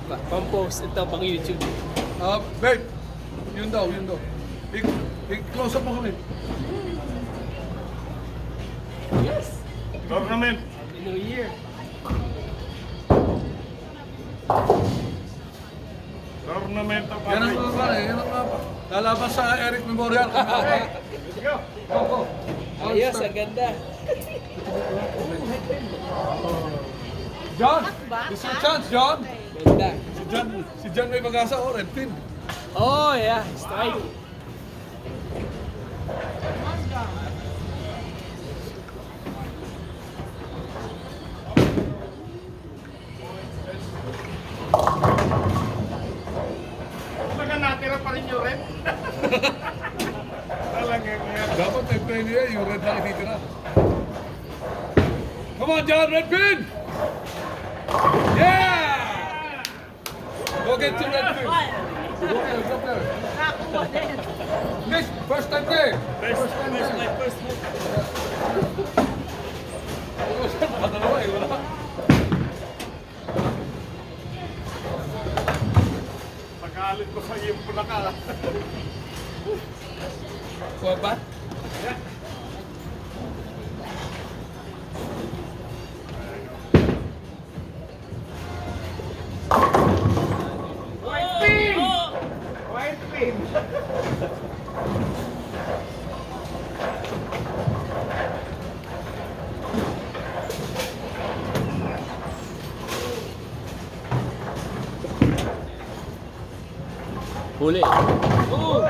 pa. Pang-post ito, pang YouTube. Babe, yun daw. I-close up mo kami. Yes! Tournament. Happy New Year! Tournament of Yan ang mga pare, yan ang mga lalaban sa Eric Memorial. Go. Ayos, ang ganda. John, this is your chance, John. Ganda. Si John may mag-asa, red pin. Oh, yeah. Strike. Talaga natira pa rin yung red. Talaga nga. Dapat may play niya, yung red lang ititira. Come on, John, red pin! Yeah! Go get your red pin. Go there. Next, first time there. First move. Padalawa eh, wala. Pagkalit ko sa iyo po na ka. Kuha pa? White pin. Huli. Oh!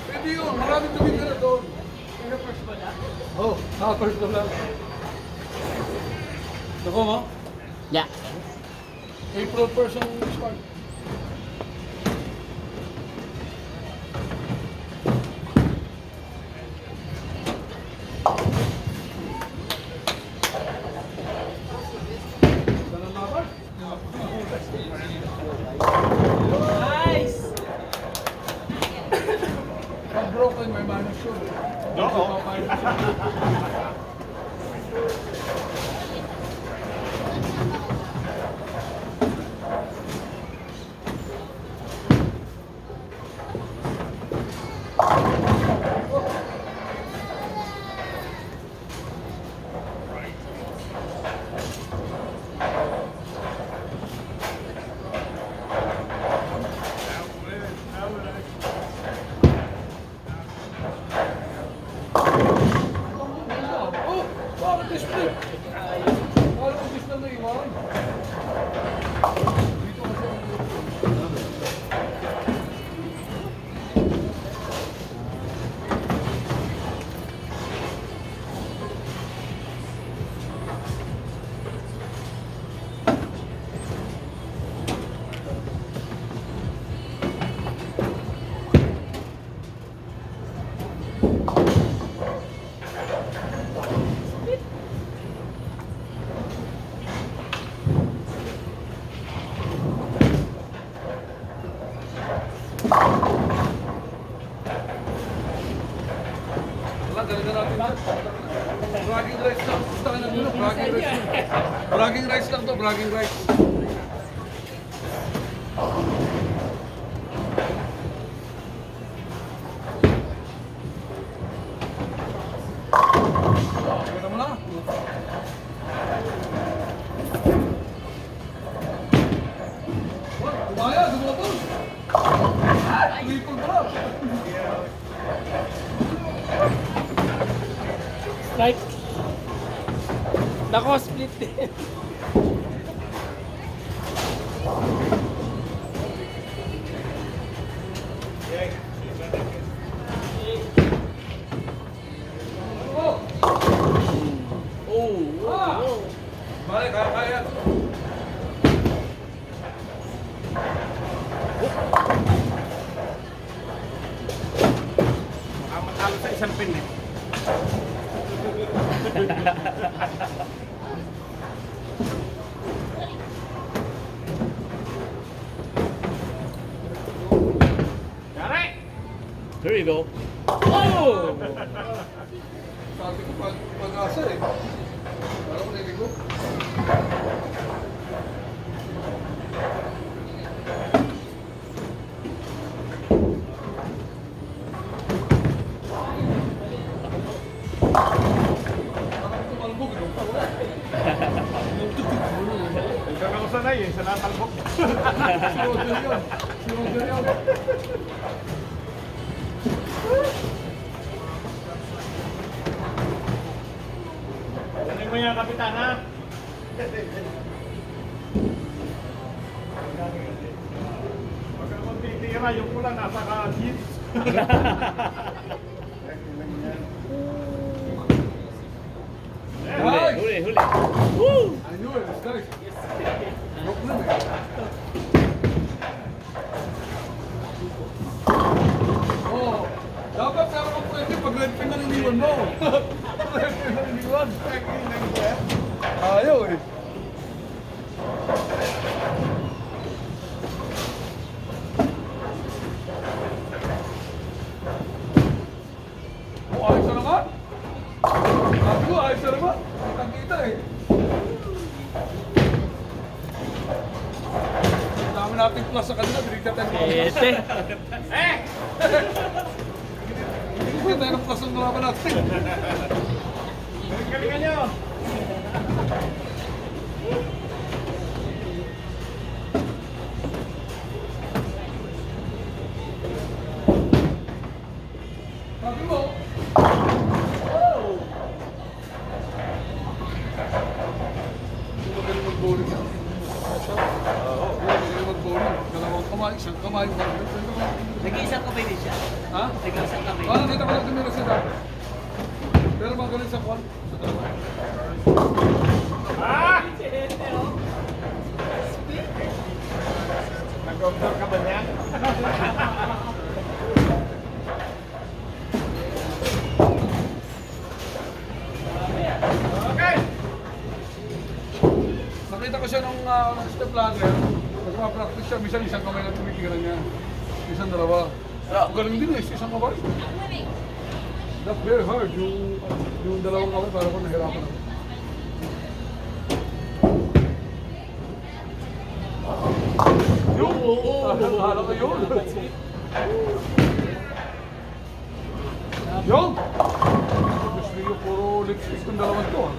Pwede yun, maraming tumitira doon. Oh, first na lang. Naku mo? Yeah. April 1st ang start. Nice! Pag broken, may minus yun. Oo. Oh, bakit display? Kala ko display na iwan. Dito kasi wala, galing na natin. Bragging rights lang. Gusto ka na muna, bragging rights lang. Bragging rights lang to, bragging rights. Kita mo na. Kumaya, dumutol. Tumipol pa lang. Strike. Nako, split din. Oh! Oh! Balik, kaya. Matalo sa isang pin eh. Here you go. Oh! Sabi ko pag-asa eh. Parang narinig ko. Parang tumalbog. Ito na ako sanay eh, sa natalbok. Si Roger yun. Si Roger yun. Galing mo yan, Kapitan, ha? Huwag ka naman titira, yung pula nasa ka-jeans. Huli, huli, huli. Woo! Ayun, it's nice. Rock na eh. Oh, dapat meron kang pwede pag red pin na iniwan mo. Red pin na iniwan. Ayaw eh. Oh, ayos na naman. Sabi ko, ayos na naman. Kitang-kita eh. Ang dami nating plus sa kanila, binigyan tayo ng plus. Ete. Binigyan tayo ng plus ng kalaban natin. Galingan nyo! Sabi mo, magaling mag-bowling yan. Magaling mag-bowling. Dalawang kamay, isang kamay. Nag-iisang kamay din siya. Ha? Nag-iisang kamay. Nakita ko lang tumira sila. Pero magaling sa kwan. Sa dalawa. Ah! Nag-observe ka ba niya? Okay! Nakita ko siya nung step ladder. Nagpa-practice siya. Minsan isang kamay na tumitingnan niya. Minsan dalawa. Galing din eh. Isang kamay. That's very hard. Yung dalawang kamay para ko nahirapan ako. Yung! Hala ko yun! Yung! Gusto nyo puro lipstick ng dalawang to ah.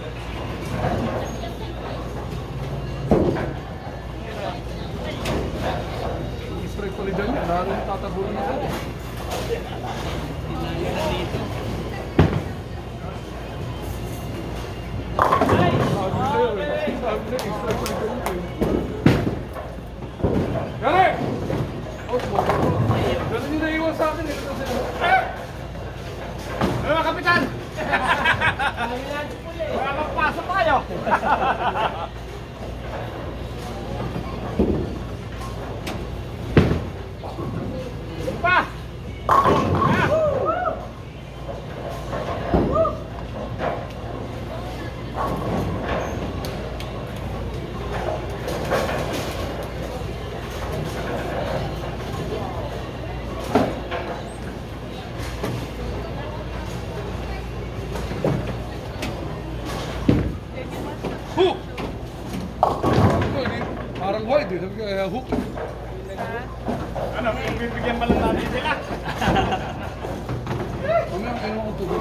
Yung straight pala dyan yan. Lalo yung tatabunan ako. Sabi sa'yo eh. Sabi sa'yo, straight pala dyan yan. Gary! Out mo. Ganun yung naiwan sa akin eh. Ano mga Kapitan? Wala magpasok tayo! Pa! Hook! Ito, parang wide eh. Sabi ko, hook. Ano, bibigyan ba lang natin sila? Mamaya ang kailangan kong tubig.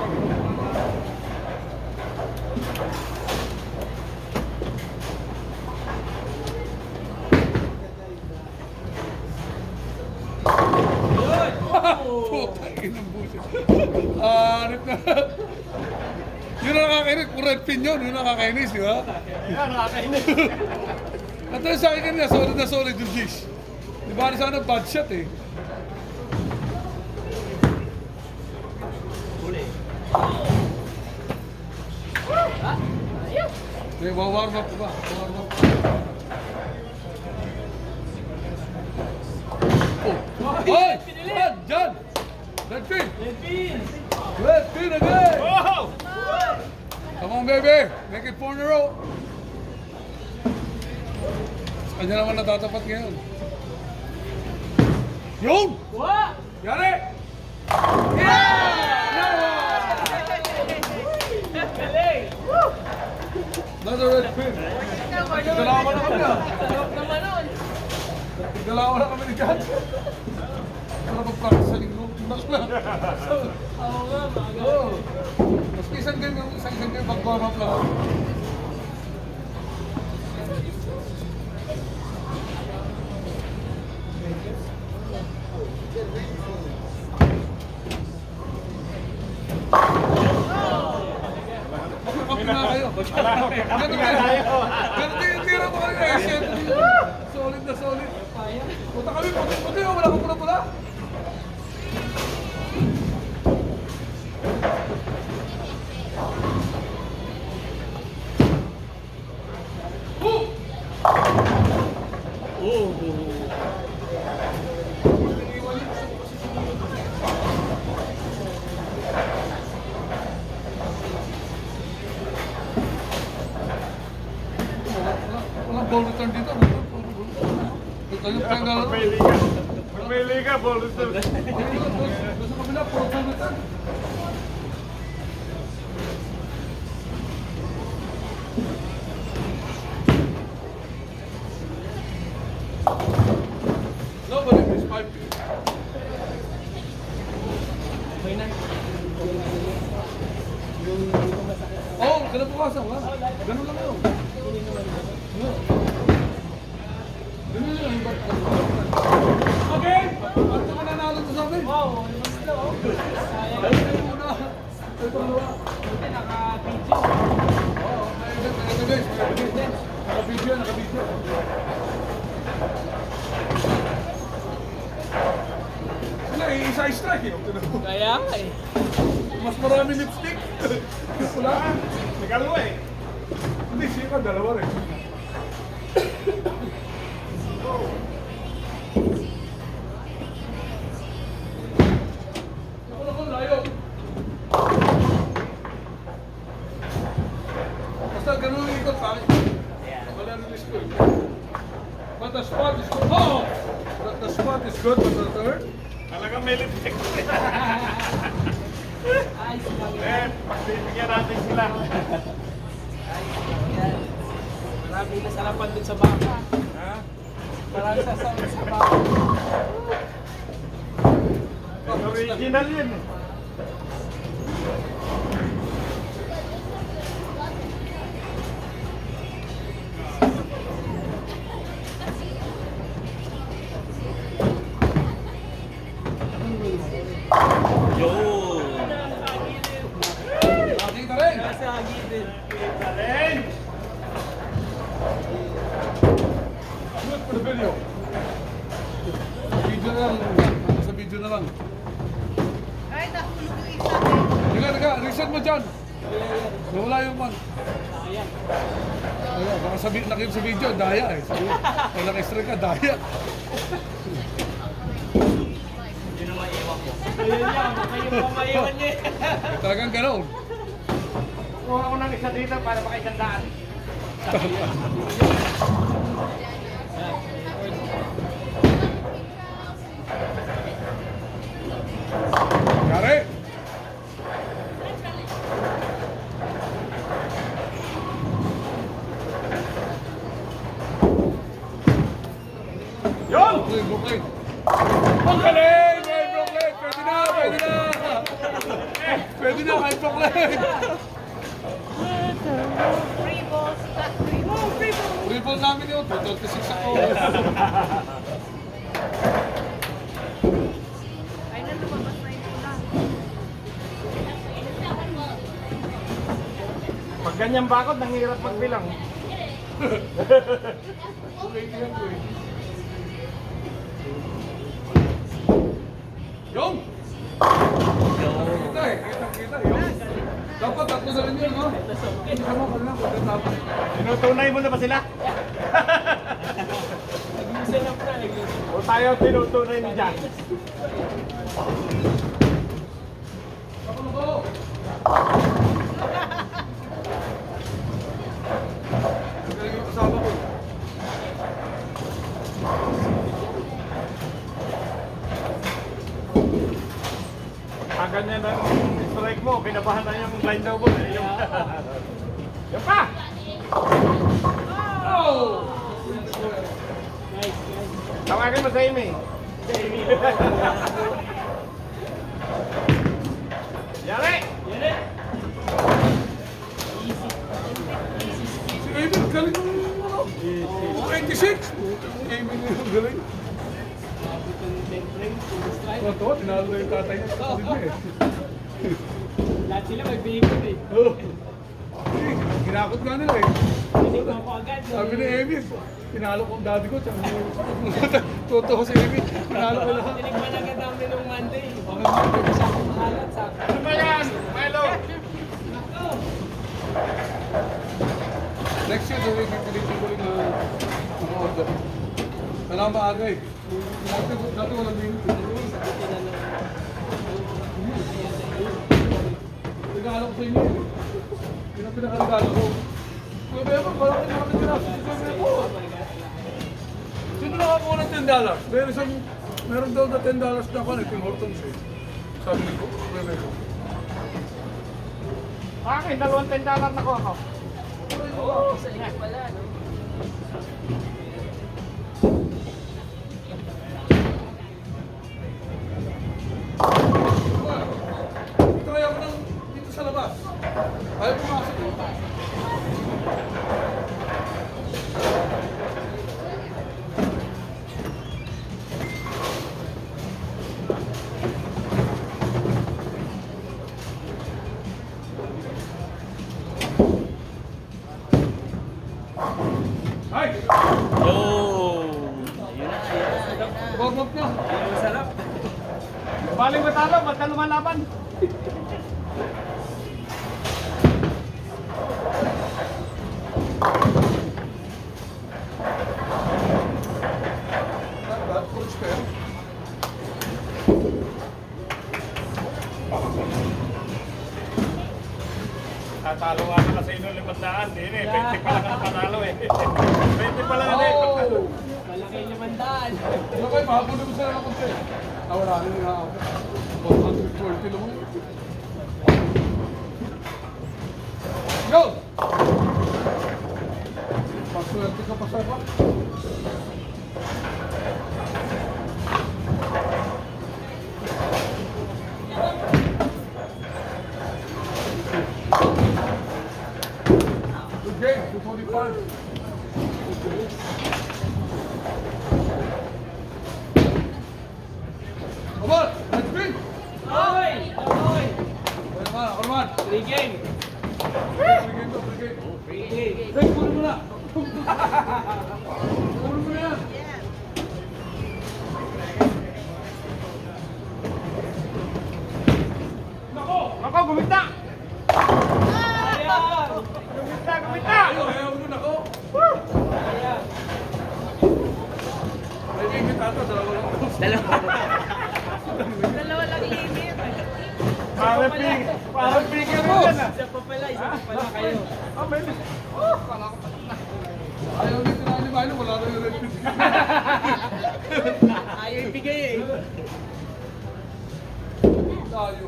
Putang inang busit. Arip na. Yun ang nakakainis. Kung red pin yun, yun ang nakakainis, di ba? Yan, nakakainis. At sa akin kanina, na solid yung dish. Di ba sana bad shot eh. Huli. May warm up pa. Warm up. Oh! Ay! Jan! Jan! Red pin! Red pin! Red pin again! Oh! Come on, baby! Make it 4 in a row! Sa kanya naman natatapat ngayon. Yun! Wa! Yari! Galing! Another red pin. Dalawa na kami ah. Sarap naman nun. Dalawa na kami ni Kat. Para mag-practice sa linggo. Oo nga, mga Oo. Maski isang game mag-warm-up lang. Magkakapi na kayo. Ganun yung tira mo kayo eh. Solid na solid. Punta kami, puti o wala kang pula-pula. Walang ball return dito. Ito yung pinagalo. Pagpili ka. Pagpili ka, ball return. Doon sa kabila, puro ball return. Nobody is 5 feet. May na. Oo, kinabukasan ha. Ganun lang yun. Ganun lang yun. Okay! Ano ka nanalo to sa akin? Wow, mas na oh. Sayang. Ito muna. Ito dalawa. Buti naka-video. Oo, ito guys. Naka-video, naka-video. Wala, isa strike eh. Kaya nga eh. Mas marami lipstick. Wala. Nagalawa eh. Hindi, siya ka, dalawa rin. Ako, layo. Basta ganun yung ikot sa akin. Wala nang disco eh. But the spot is good. Oh! But the spot is good for the third. Talagang may lipstick. Ay, sinabi. Pagbibigyan natin sila. Yan. Maraming nasarapan dun sa baka. Ha? Maraming sasarapan sa baka. Original yun eh. Nakita rin. Nasa gilid. Galing! Good for the video. Video na lang. Sa video na lang. Ay, nahulog yung isa eh. Teka, reset mo dyan. Nawala yung man. Ayan. Ayan, baka nakip sa video, daya eh. Sabi, pag naka-strike ka, daya. Hindi na maiwan ko. Ayun yan, kayo pa maiwan niya. Eh, talagang gano'n. Kuha ko ng isa dito para makaisandaan. Yari! Yun! Brooklyn, Brooklyn. Ang galing! Kay Brooklyn! Pwede na! Pwede na! Pwede na kay Brooklyn! Free balls, not free balls. Free balls. Triple namin yun. 236 ako. Ay, na lumabas na yung pula. Pag ganyan bakod, nanghirap magbilang. Okay, yan ko eh. Yung! Kita eh. Kita. Yung. Dapat tatlo sa rin yun, no? Hindi ka mo, kanina. Dapat. Tinutunay mo na ba sila? Nag-uusay lang pala, nag-uusay. O tayo tinutunay ni Jan? Ako na ko! Galing yung kasama ko. ganyan ang strike mo, kinabahan na yung line double. Eh. Yung pa! Oh! Tawagin mo sa Amy. Yari! Si Emin, galing ng ano? 26! Emin na yung galing. Totoo, tinalo na yung tatay niya. Kapatid niya eh. Lahat sila may bacon eh. Oo. Ginakot nga nila eh. Hindi ko ako agad. Sabi ni Emin, tinalo ko ang daddy ko. Totoo si Emin, tinalo ko lahat. Tinikman agad namin nung Monday. Baka sa akong mahalat sa akin. Ano ba yan? Milo! Next year, gawin ko pilitin ko rin na order. Kailangan maaga eh. Dati walang minute. Regalo ko sa inyo eh. Yun ang pinakaregalo ko. Kuya Bebo, malaki na kami tinapos si Kuya Bebo. Sino nakakuha ng $10? Meron daw na $10 na ako na Tim Hortons eh. Sabi ni Kuya Bebo. Akin, dalawang $10 na ko ako. Oo, sa inyo pala, no? Try ako ng dito sa labas. Ayaw pumasok eh. Ay! Yo! Ayun na, ayun na. Warm up na. Ayun, masarap. Baling matalo, ba't ka lumalaban? Bad for spell. Tatalo nga na kasi yung 500, din eh. 20 pa lang ang panalo eh. 20 pa lang ang eh. Oh! Malaki yung 500. Ano kayo, mahabol naman sila ng konti. Wala rin nga ako. 140 lang. Go! Paswerte ka pa sa ba? Good game, 245. Come on, let's win! Oy! Oy! Ano naman, ako naman. Free game! Free game to, free game. Free game! Hey, kunin mo na! Kunin mo na yan! Ako, gumita! Ayan! Gumita, gumita! Ayaw, ayaw mo nun ako. Ayan! May game kita ito, dalawa lang. Dalawa lang limit. Parang figure mo yan ah. Isa pa pala, isa pa pala kayo. Ah, may Oh, kala ko patay na. Ayaw din sila ni Milo, wala na yung red pick. Ayaw ibigay eh. Tayo.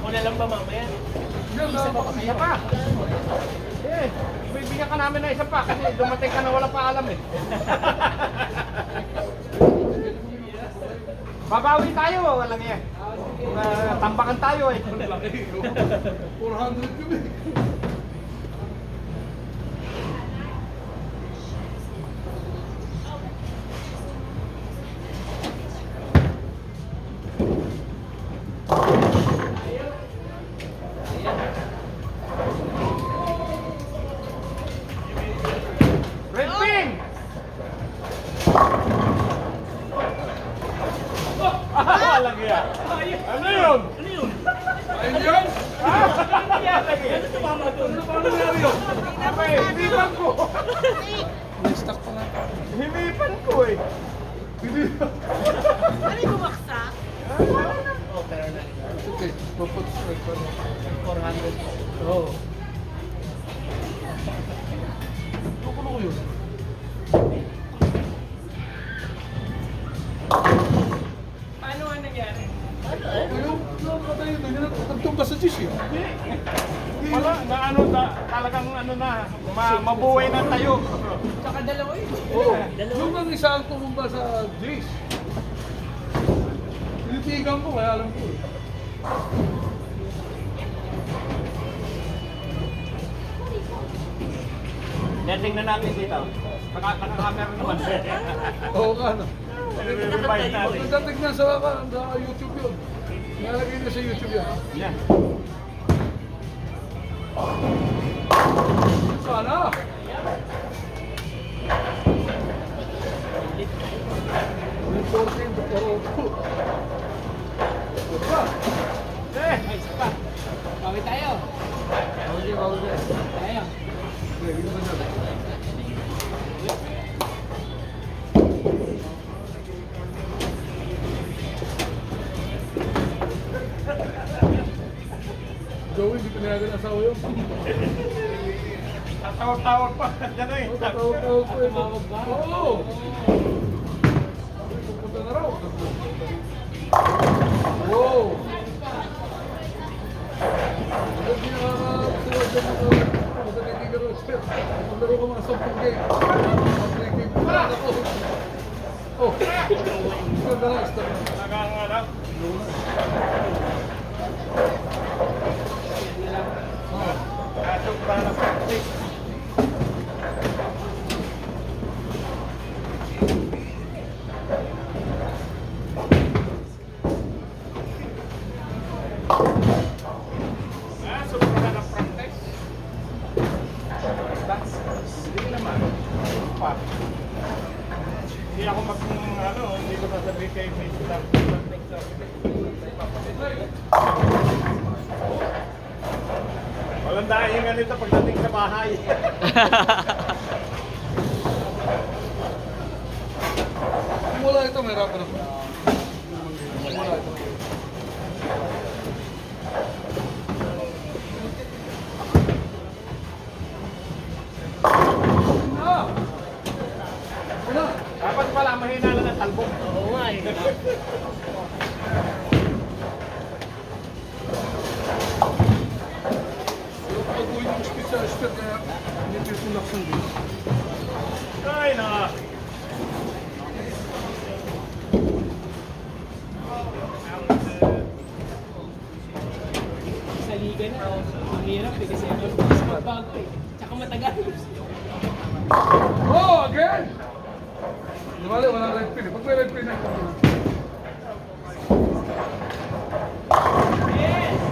Ako na lang ba mamaya? Isa pa kasi. isa pa. Eh, bibigyan ka namin na isa pa kasi dumating ka na wala pa alam eh. Babawi tayo, walang yan. Tambakan tayo eh. 400 kami. Red pin! Walang yan. Ano yun? Ayun yan! Ano yan lagi? Ano paano nangyari yun? Okay, hindi ko. Next Bumagsak pa nga. Hinipan ko eh. Hindi. Ano yung bumaksak? Okay, puput strike pa. 400. Oo. Ano ko yun? Paano nga nangyari? Yung patay yun, nagtumba sa G's yun. Wala, na ano, talagang ano na, mabuhay na tayo. Tsaka dalawa yun. Oo. Yung ang isa ang tumumba sa G's. Tinitigan ko, kaya alam ko. Tingnan natin dito. Naka-camera naman. Oo ka, ano. I-revise natin. Pagdating na sa YouTube yun. Nalagay na sa YouTube yun. Yan. Sana! May 14 to Toronto. Wala. Eh! Ay, isa pa. Bawi tayo. Okay, okay. Tayo. Okay, dito na dyan. Joey, hindi pinayagan ang asawa yun. Tatawag-tawag pa. Diyan eh. Tawag-tawag ko yun. Tumawag ba? Oo! Pupunta na raw. Wow! Hindi nakakasuwag dyan ako. Magkakaibigan ko. Maglaro ko mga 10 game. Mag-game ko na ako. Oh! Ganda na, stop na. Nakangarap. Kasok pa na practice. Kasok pa na practice. Hindi naman. Pa. Hindi ako hindi ko sasabihin kay Facebook. Walang dahil nga nito pagdating sa bahay. Wala ito, may rapper ako. Wala ito. Ah! Wala! Dapat pala mahina lang ang talbog. Oo nga eh. Pag uwi ng special step kaya hindi pisulak sa din. Ay na. Sa liga na. Ang hirap eh kasi ano, bago eh. Tsaka matagal. Oh, again! Lumali, walang red pin. Pag may red pin na ito.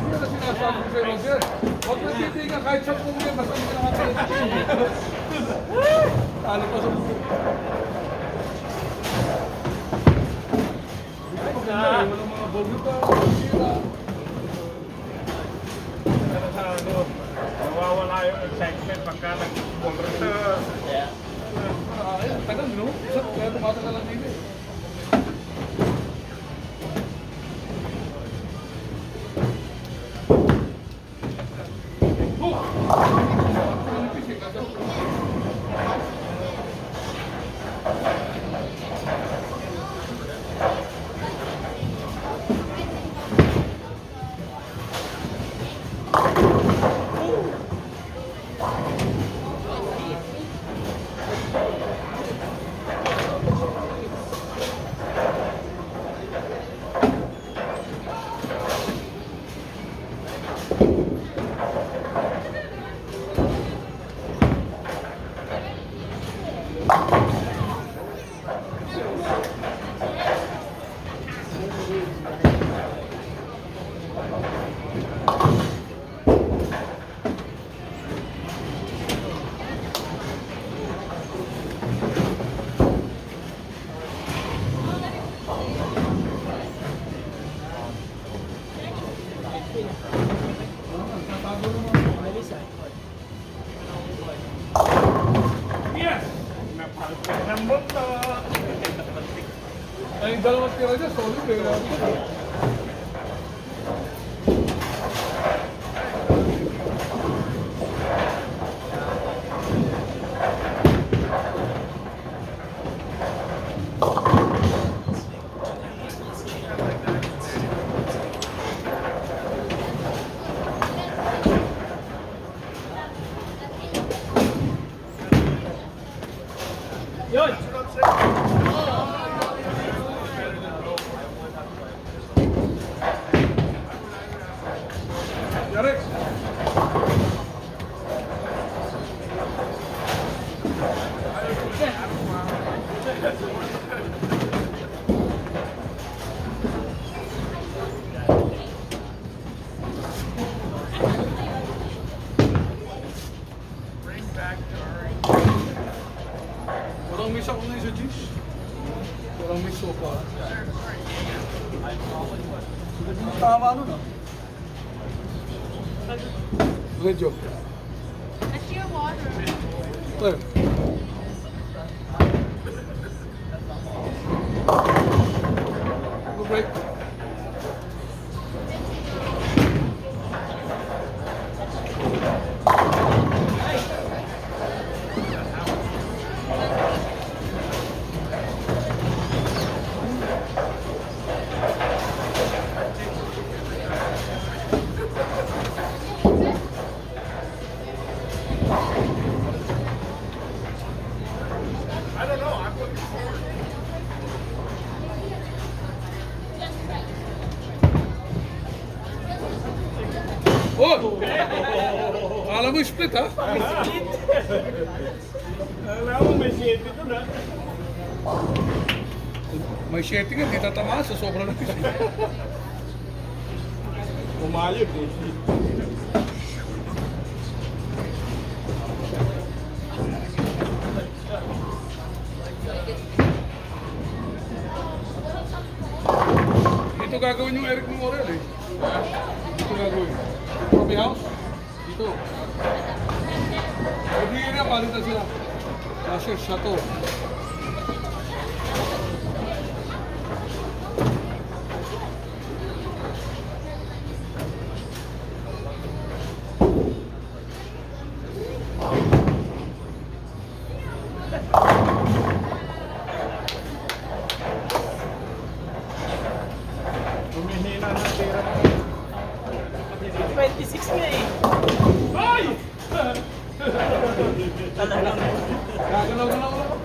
Hindi na sinasabi ko sa'yo, Roger. Huwag na titingan kahit sa pungin, basta hindi na nakatitin. Talo pa sa pungin. Dito pa ganda eh, walang mga bogey pa, sira. Pero sa ano, nawawala yung excitement pagka nag-congress. Ayun, tagal, no? Kaya tumatagal lang din eh. ng bunda. Ay, dalawang tira niya, solid eh. Yun! Yarek! Walang miss ako ngayon sa G's. Walang miss so far. Tama nun ah. Medyo. That's your water. There. Go break. I don't know. I'm looking forward. Oh! Alam mo split ha? Alam mo, may 7 doon ha. May shitty nga, di tatamaan sa sobrang lapis. Umayod eh. Dito gagawin yung Eric Memorial eh. Dito gagawin. Trophy house? Dito. Hindi na, palitan sila. Kasi chateau. Humihina na tira. 26 nga eh. Ay! Talagang. Gagalaw-galaw lang.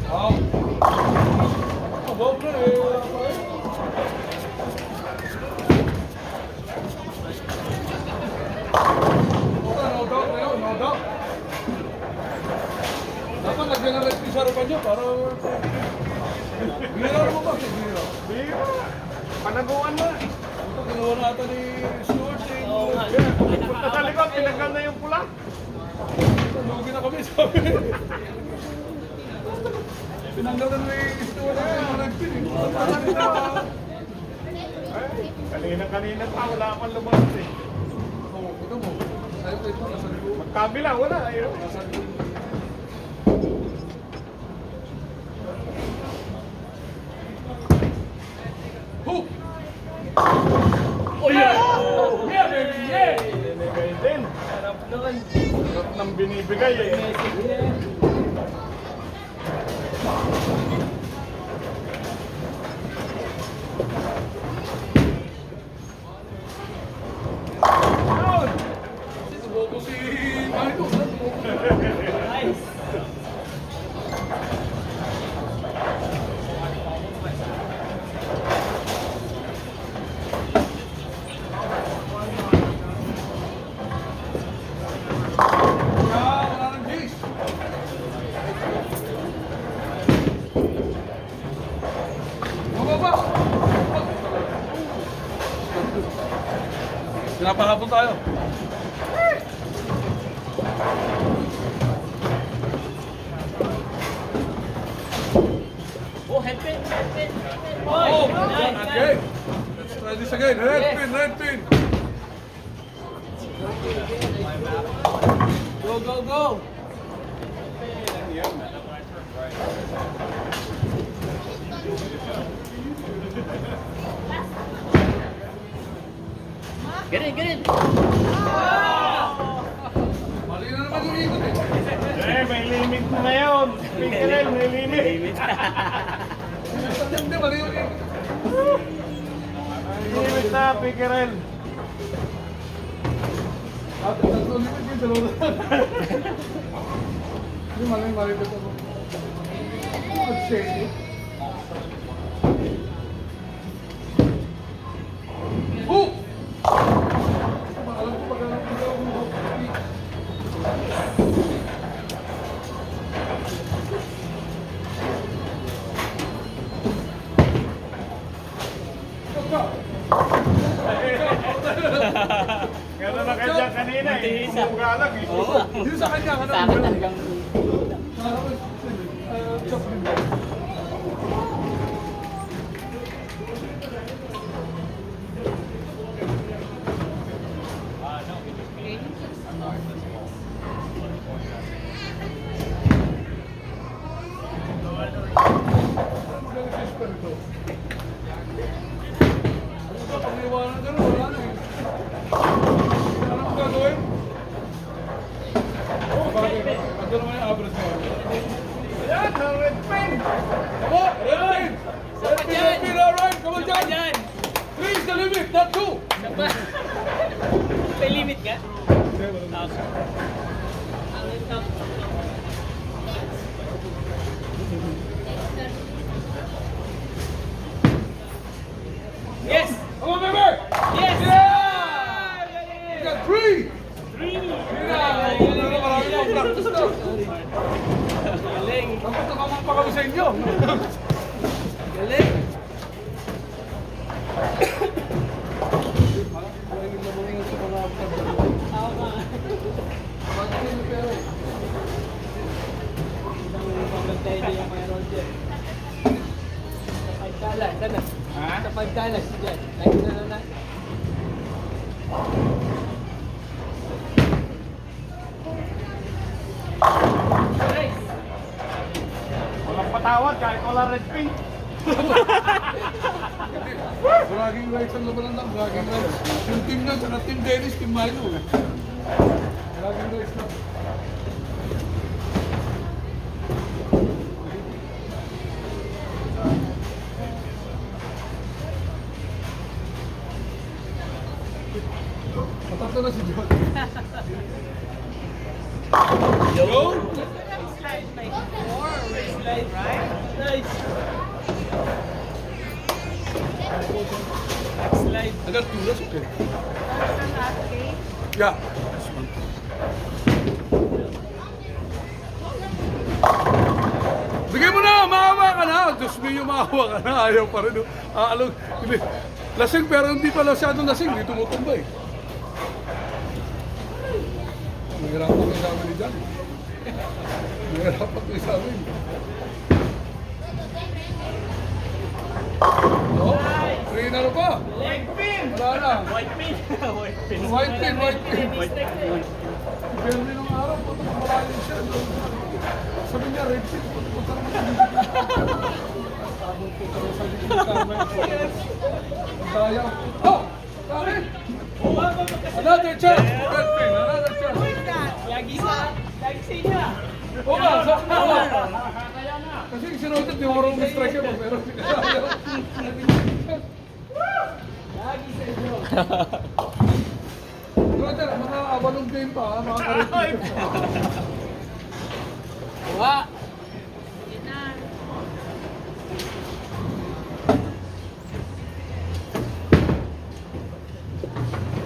Wow. Above na eh. No doubt na yun, no doubt. Dapat lagyan na rin sa harapan niya para... Bira mo ba? Bira. Bira. Panaguan na. Ito, ginawa natin ni Stuart eh. Oo nga. Punta sa likod, pinaggal na yung pula. Lugi na kami, sabi. Pinanggalan ni Stuart ang mga nagpin eh. Kanina pa, wala akong lumabas eh. Oo, ito mo. Tayo kayo ito, nasa likod. Magkabila, wala. Ayun. Nasa likod. Hook! Oh yeah! Yeah baby! Yeah! Binibigay din. Sarap naman. Sarap ng binibigay eh. Message niya. Subuko si Marco. Nice! Pinapahabol tayo. Oh, headpin, headpin, headpin. Oh, Nice, okay. nice. Let's try this again. Red pin, red pin. Go, go, go. Get in, get in. Mali na naman yung ikot eh. May limit na yun. Pickle, may limit. Hindi, mali yung ikot. May limit na, Pickle. Tatlo limit yung dalawa. Hindi, mali ko ito. Shake. Oh! Alam ko pag alam ko Gano'n na kanya kanina eh. Umugalag eh. Hindi sa kanya, ano? Sa akin talagang... Chop din ba? Pag-iwanan ka na, wala na eh. Ano ang gagawin? Bakit? Ando naman yung average mo. Ayan, ang red pen. Come on, red pin! Red pin, red pin, all right, come on, Isa pa John! dyan. 3 is the limit, not 2! Isa pa. May limit ka? Tapos. Yes! Come on, baby! Yes! Yeah! You got 3! Three! Marami na practice na. Galing! Dapat nakamang pa kami sa inyo. Galing! Tama. Pagkakay niya yung mayroon dyan. Sa $5. Sana. Ha? Sa $5 dyan. Like na na. Nice! Walang patawad kahit wala red pin. Bragging rights ang labanan lang, bragging rights. Yung team na, saka team Dennis, team Milo. Bragging rights lang. Matatlo na si John. Yo! Slide like more, right? Nice! Slide. I got 2, that's okay. That's the last game. Yeah. Bigay mo na, maawa ka na. Diyos mo yung maawa ka na. Ayaw pa rin. Alog. Lasing pero hindi pa masyadong lasing. Hindi tumutumba eh. Nagarapan ko sa amin ni John. Nagarapan ko sa amin. Oh, 3 na rin pa. Leg pin! Wala na. White pin! White pin! White pin, white pin. Mistake na yun. Pero nung araw, puto malalim siya. Sabi niya, red pin. Puto naman. Sabon po ka sa likod. Sayang. Oh! Kami! Another chance! Red pin, another chance. Lagi sa inyo. Oo nga, sabi na ako. Kasi sinunod, di mo marunong strike yun. Pero Lagi sa inyo. Brother, mga abalong game pa, ha? Mga karit. Wa! Yun na.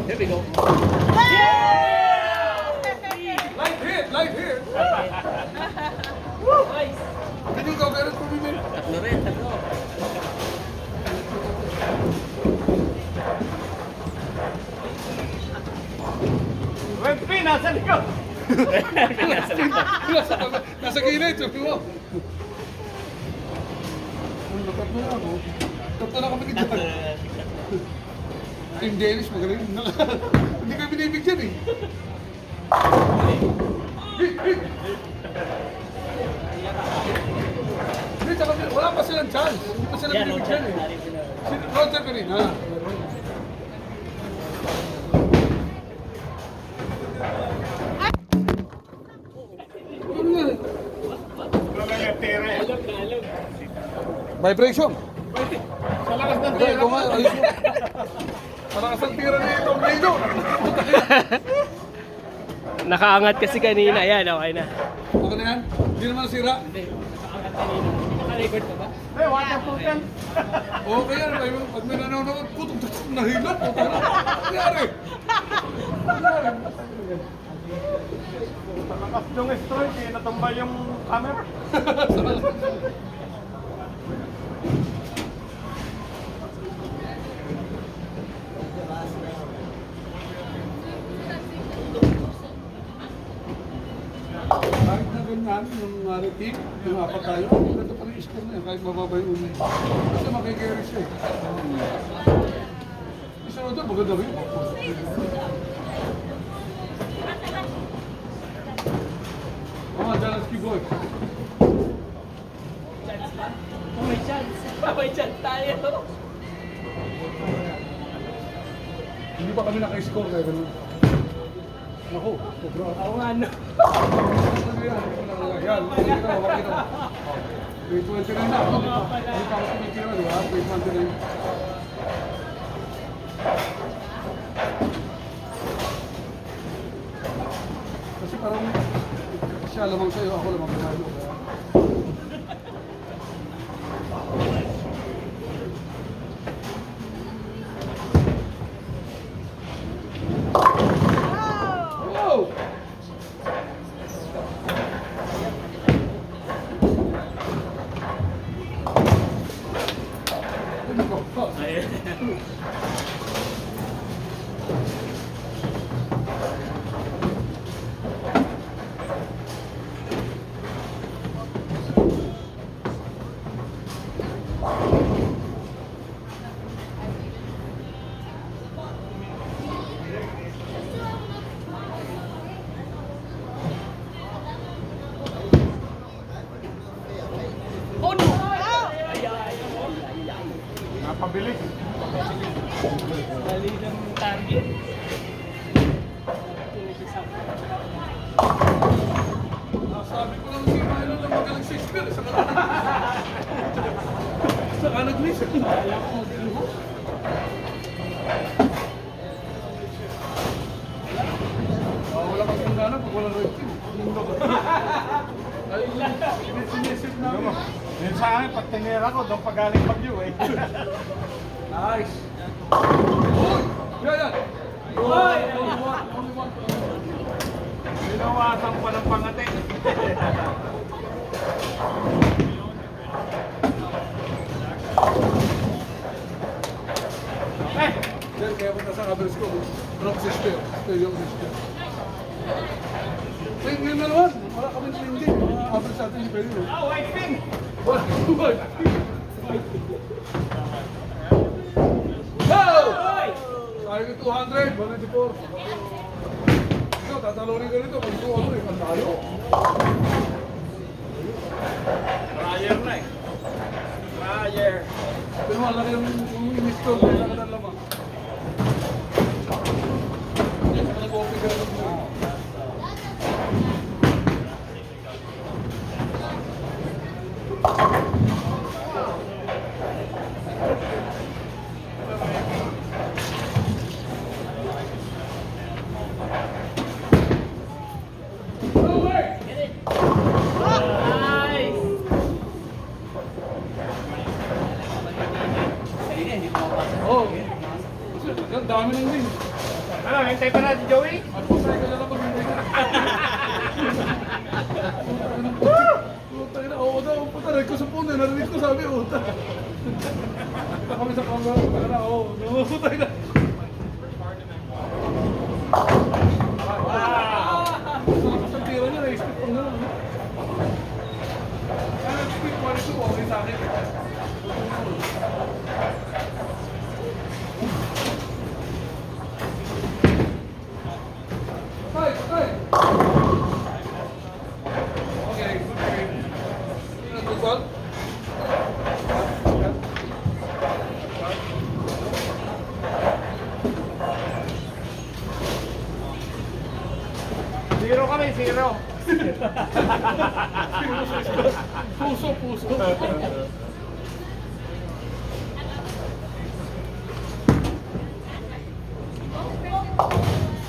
Here we go. Light hit, light hit. Nice! Can you go get it for me, man? Tatlo rin, tatlo. nasa likod. Nasa gilid, sabi mo. Tatlo na ako. Tatlo na kami dyan. Team Dennis, magaling. Hindi kayo binibigyan eh. Hindi, tsaka wala pa silang chance. Hindi pa sila binibigyan eh. Si Roger ka rin, ha? Ano yan? Wala nga tira eh. Vibration. Sa lakas ng Hindi, tira. ikaw nga, ayos mo. Malakas ang tira ni Tornado. Nakaangat kasi kanina. Ayan, okay na. Okay na yan? Hindi naman nasira? Naka-record ka ba? Eh, waterproofing. Okay yan, pag may nanonood, putong nahilap. Putong na. Nangyari? Nangyari? Lakas yung stroke eh, natumba yung camera. Kahit na ganyan, yung team, yung apat tayo, ganito pa rin yung score na yan, kahit mababa yung una. Kasi makikiri siya eh. Isa na ito, maganda rin. Mga Jalanski boy. May chance. May chance tayo. Hindi pa kami naka-score kaya ganun. Ako, sobra. Ako nga, no. Yan, makikita mo. May 29 na ako. Hindi pa ako kumikira, di ba? May 29. Kasi parang siya lamang sa'yo, ako lamang sa'yo. Wow! Oh, no! Napabilis. Dali ng target. Sabi ko lang si Milo na magaling sa spear. Saka nag-miss. Wala kang kundana pag walang red team. Ay, sinisip namin. Yun sa akin, pag tinira ko, doon pa galing Bagyo eh. Nice. Uy! Yan! Uy! Binawasan pa ng pangati. Eh! Then, kaya punta sa cameras ko. Ano kasi spear? Spear yung spear. Ay, ngayon na naman. Wala kami hindi. Mga average sa atin yung pwede. Ah, white pink! Wala. Wow! Ayaw yung 200, 194. Ikaw, tatalorin ka nito. Pag 200, ang tayo. Ryer na eh. Ryer. Pero malaki yung in-store na lang na lamang. Nag-open ka na mo. Oh, ang dami ng din. Ano, hintay pa natin, Joey? At po tayo ka na lang pag-hintay ka. Putay na, oo daw, puta, narinig ko sa puno, narinig ko sabi, puta. Kita kami sa camera, puta na, oo, putay na. Zero kami, zero. Puso.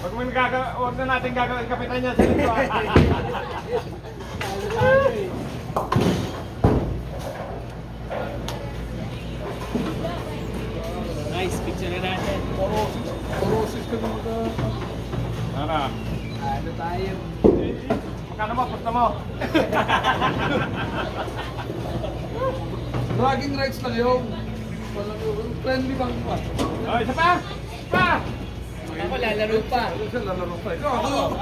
Pag may huwag na natin gagawin kapitan niya sa lito. Nice, picture na natin. Porosis ka naman ka. Ano? Ano tayo? Magkano mo? Punta mo. Bragging rights lang yun. Friendly bang pa? Oh, isa pa! Pa! Ako lalaro pa. Siya lalaro pa. Ikaw, ako.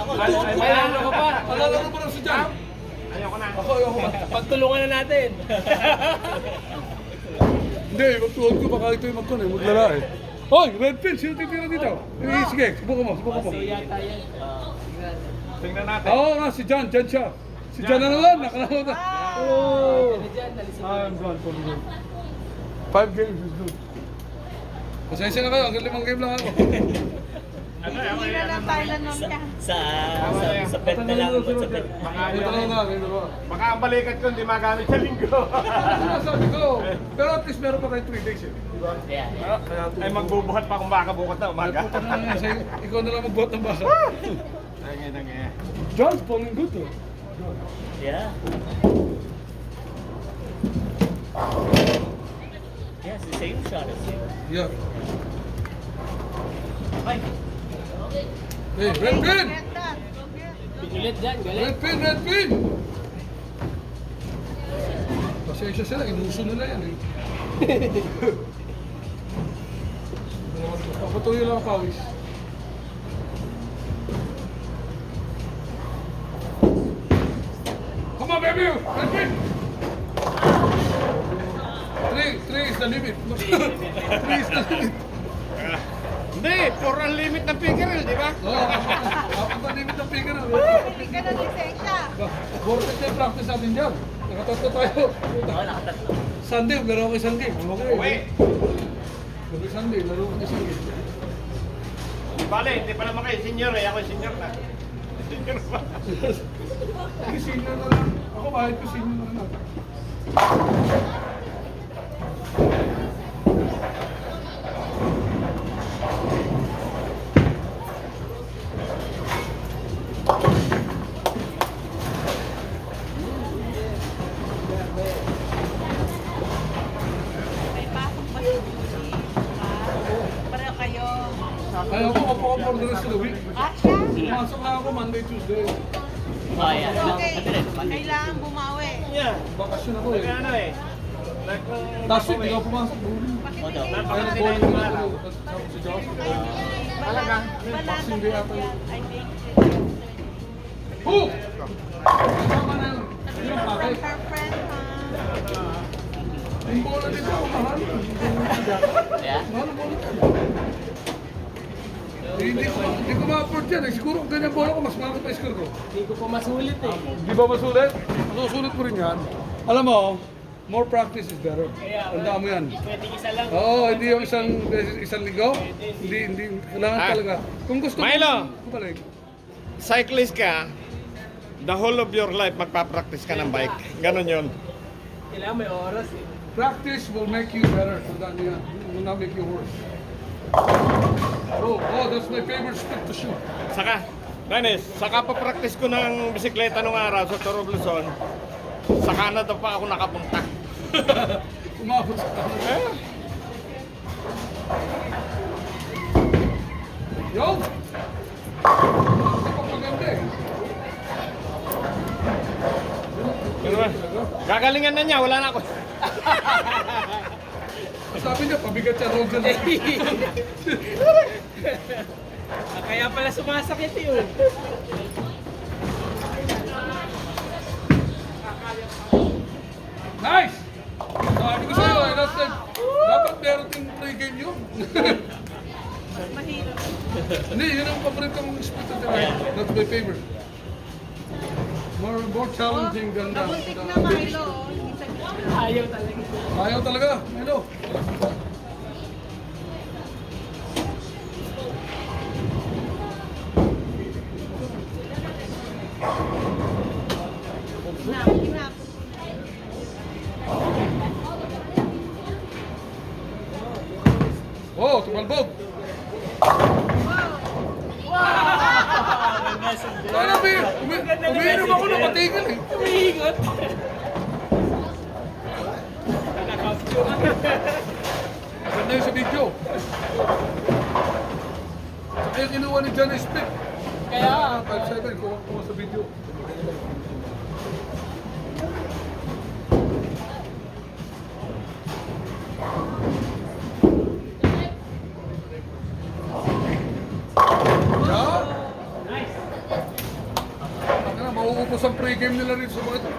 May lalaro ko pa. Lalaro pa lang si Jan. Ayoko na. Ako. Pagtulungan na natin. Hindi, magtuhod ko baka ito yung maglala eh. Hoy, red pin, sino titira dito? Sige, subukan mo. Kasi yata yan. Tingnan natin. Oo nga, si Jan siya. Si Jan na naman, nakalawag na. Oh. Ano dyan? Nalisod I'm gone for the game. 5 games is good. Pasensya na kayo, hanggang 5 game lang ako. Hindi na lang Thailand mamaya. Sa pet na lang. Sa pet. Ito lang na, ito lang. Baka ang balikat ko hindi magamit sa linggo. Sabi ko, pero at least meron pa tayong 3 days eh. Diba? Yeah. Ay magbubuhat pa akong baka bukas na umaga. Puta na lang sa'yo. Ikaw na lang magbuhat ng baka. Tangi. John's falling good though. Yeah. Yeah, it's the same shot. Yeah. Ay, Hey, red pin! Get that. pinulit dyan. Galing. Red pin! Pasensya sila, inuso nila yan eh. Papatuloy lang ang pawis. Come on, baby! Red pin! 3 is the limit. 3 is the limit. Hindi, for unlimit ng figure, di ba? Oo, apat na limit ng figure. Hindi ka na lisensya. Vortex na yung practice natin dyan. Nakatatlo tayo. Oo, nakatatlo. Sunday, laro ko isang game. Okay. Uwi. Every Sunday, laro ko isang game. Bale, hindi pa naman kayo senior eh. Ako senior na. Senior pa. Sige, senior na lang. Ako kahit ko senior na lang. May pasok pa si Lucy. Pareho kayo. Kaya ako, ako for the rest of the week. Siya? Pumasok na ako Monday, Tuesday. Oh, yeah. Okay. Matilit. Kailangan bumawi. Yeah. Bakasyon ako eh. Ano eh. Last week, hindi ako pumasok. O daw. Kaya nag-bowling na ako. Tapos si Josh. Talaga? Boxing day ata yun. I think. Oh! Tama na yun. Yun ang From pakay. her friend, ha? Yung bola nito, mahal. Yeah. Mahal ang bola. Hindi ko ma-afford yan eh. Siguro kung ganyan bola ko, mas mahal pa score ko. Hindi ko pa masulit eh. Di ba masulit? Masusulit ko rin yan. Alam mo, more practice is better. Tandaan mo yan. Pwedeng isa lang. Oo, hindi yung isang linggo. Hindi. Kailangan talaga. Kung gusto mo, Milo! balik. Cyclist ka, the whole of your life magpa-practice ka ng bike. Ganon yun. Kailangan may oras eh. Practice will make you better. Tandaan mo yan. It will not make you worse. Oh, that's my favorite stick to shoot. Saka, Dennis, saka pa-practice ko ng bisikleta nung araw sa Toro Luzon. Sa Canada pa ako nakapunta. Umabot sa kanya. Yun! Napapaganda eh. Yun ba? Gagalingan na niya, wala na ako. Sabi niya, pabigat siya Roger. Kaya pala sumasakit yun. Nice! Sabi ko sa'yo, dapat meron din pre-game yun. Mahirap. Hindi, yun ang paborito kong sport na tira. That's my favorite. More challenging than Nabuntik na Milo. Oh. Hindi sa gitna. Ayaw talaga. Ayaw talaga, Milo. Paano umiinom ako na matigil eh. Umiingot. Maganda yun sa video. Kaya kinuha ni John Smith. Kaya, 5-7, kuha sa video. Yeah. Ano na, mauubos ang pre-game nila rin sa mga ito.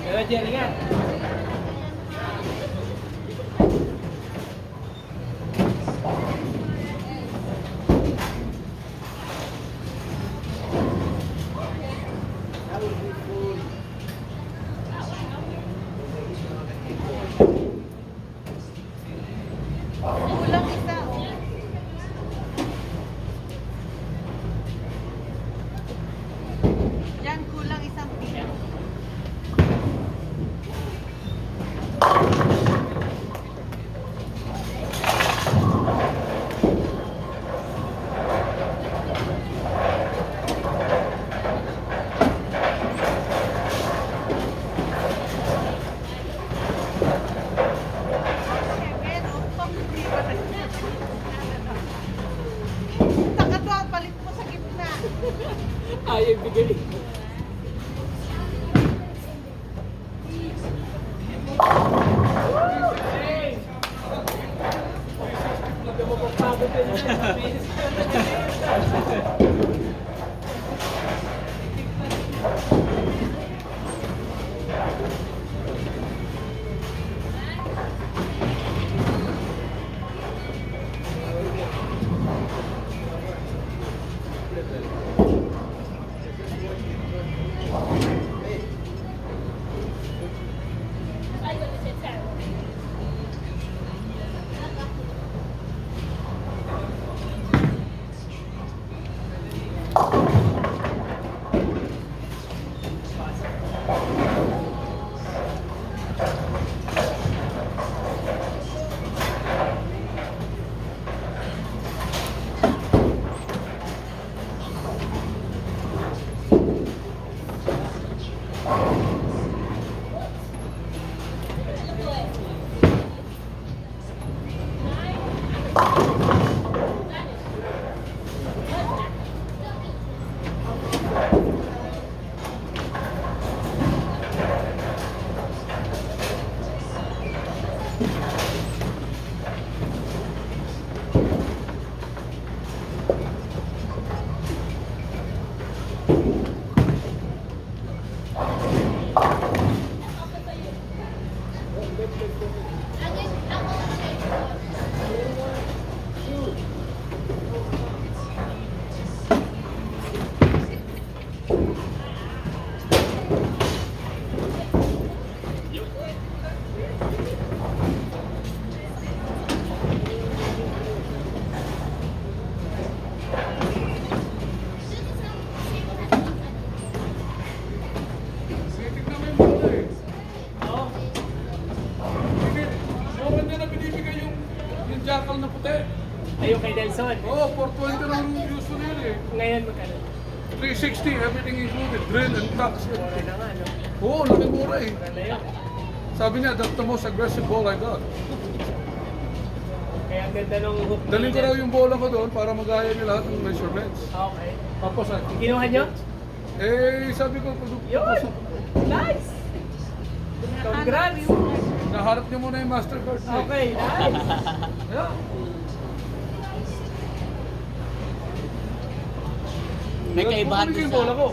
Pero Jerry nga. Kulang isa. Yan, kulang isang pila. Takatwa, balik mo sa gitna. Ayaw bigay. Season. Oo, 420 lang yung usual yun eh. Ngayon magkano? 360, everything included. Drill and tax. Mura na nga, no? Oo, laki mura eh. Mura na yun. Sabi niya, that's the most aggressive ball I got. Kaya ang ganda nung hook. Daling ko raw yung bola ko doon para magaya niya lahat ng measurements. Okay. Tapos, Kinuha nyo? sabi ko, Yun! Nice! Congrats! naharap niyo muna yung Mastercard. niya eh. Okay, nice! Yeah. May kaibahan Kukunin ko doon yung bola ko.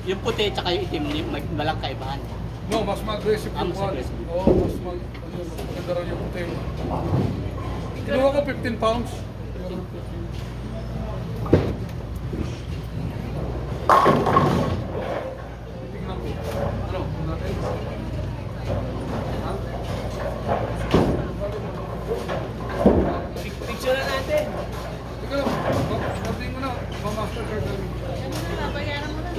yung puti tsaka yung itim, may walang kaibahan. No, mas mag-aggressive yung Mas ball. aggressive. Oo, mas maganda raw yung puti. Kinuha ko 15 pounds. Tingnan ko. Ano? Natin? Ha? Picture na natin. Ikaw, pagdating mo na. Ma-mastercard na rin. Babayaran mo na.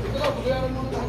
Ikaw lang, babayaran mo na.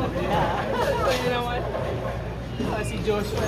Ayun naman. Si Joshua.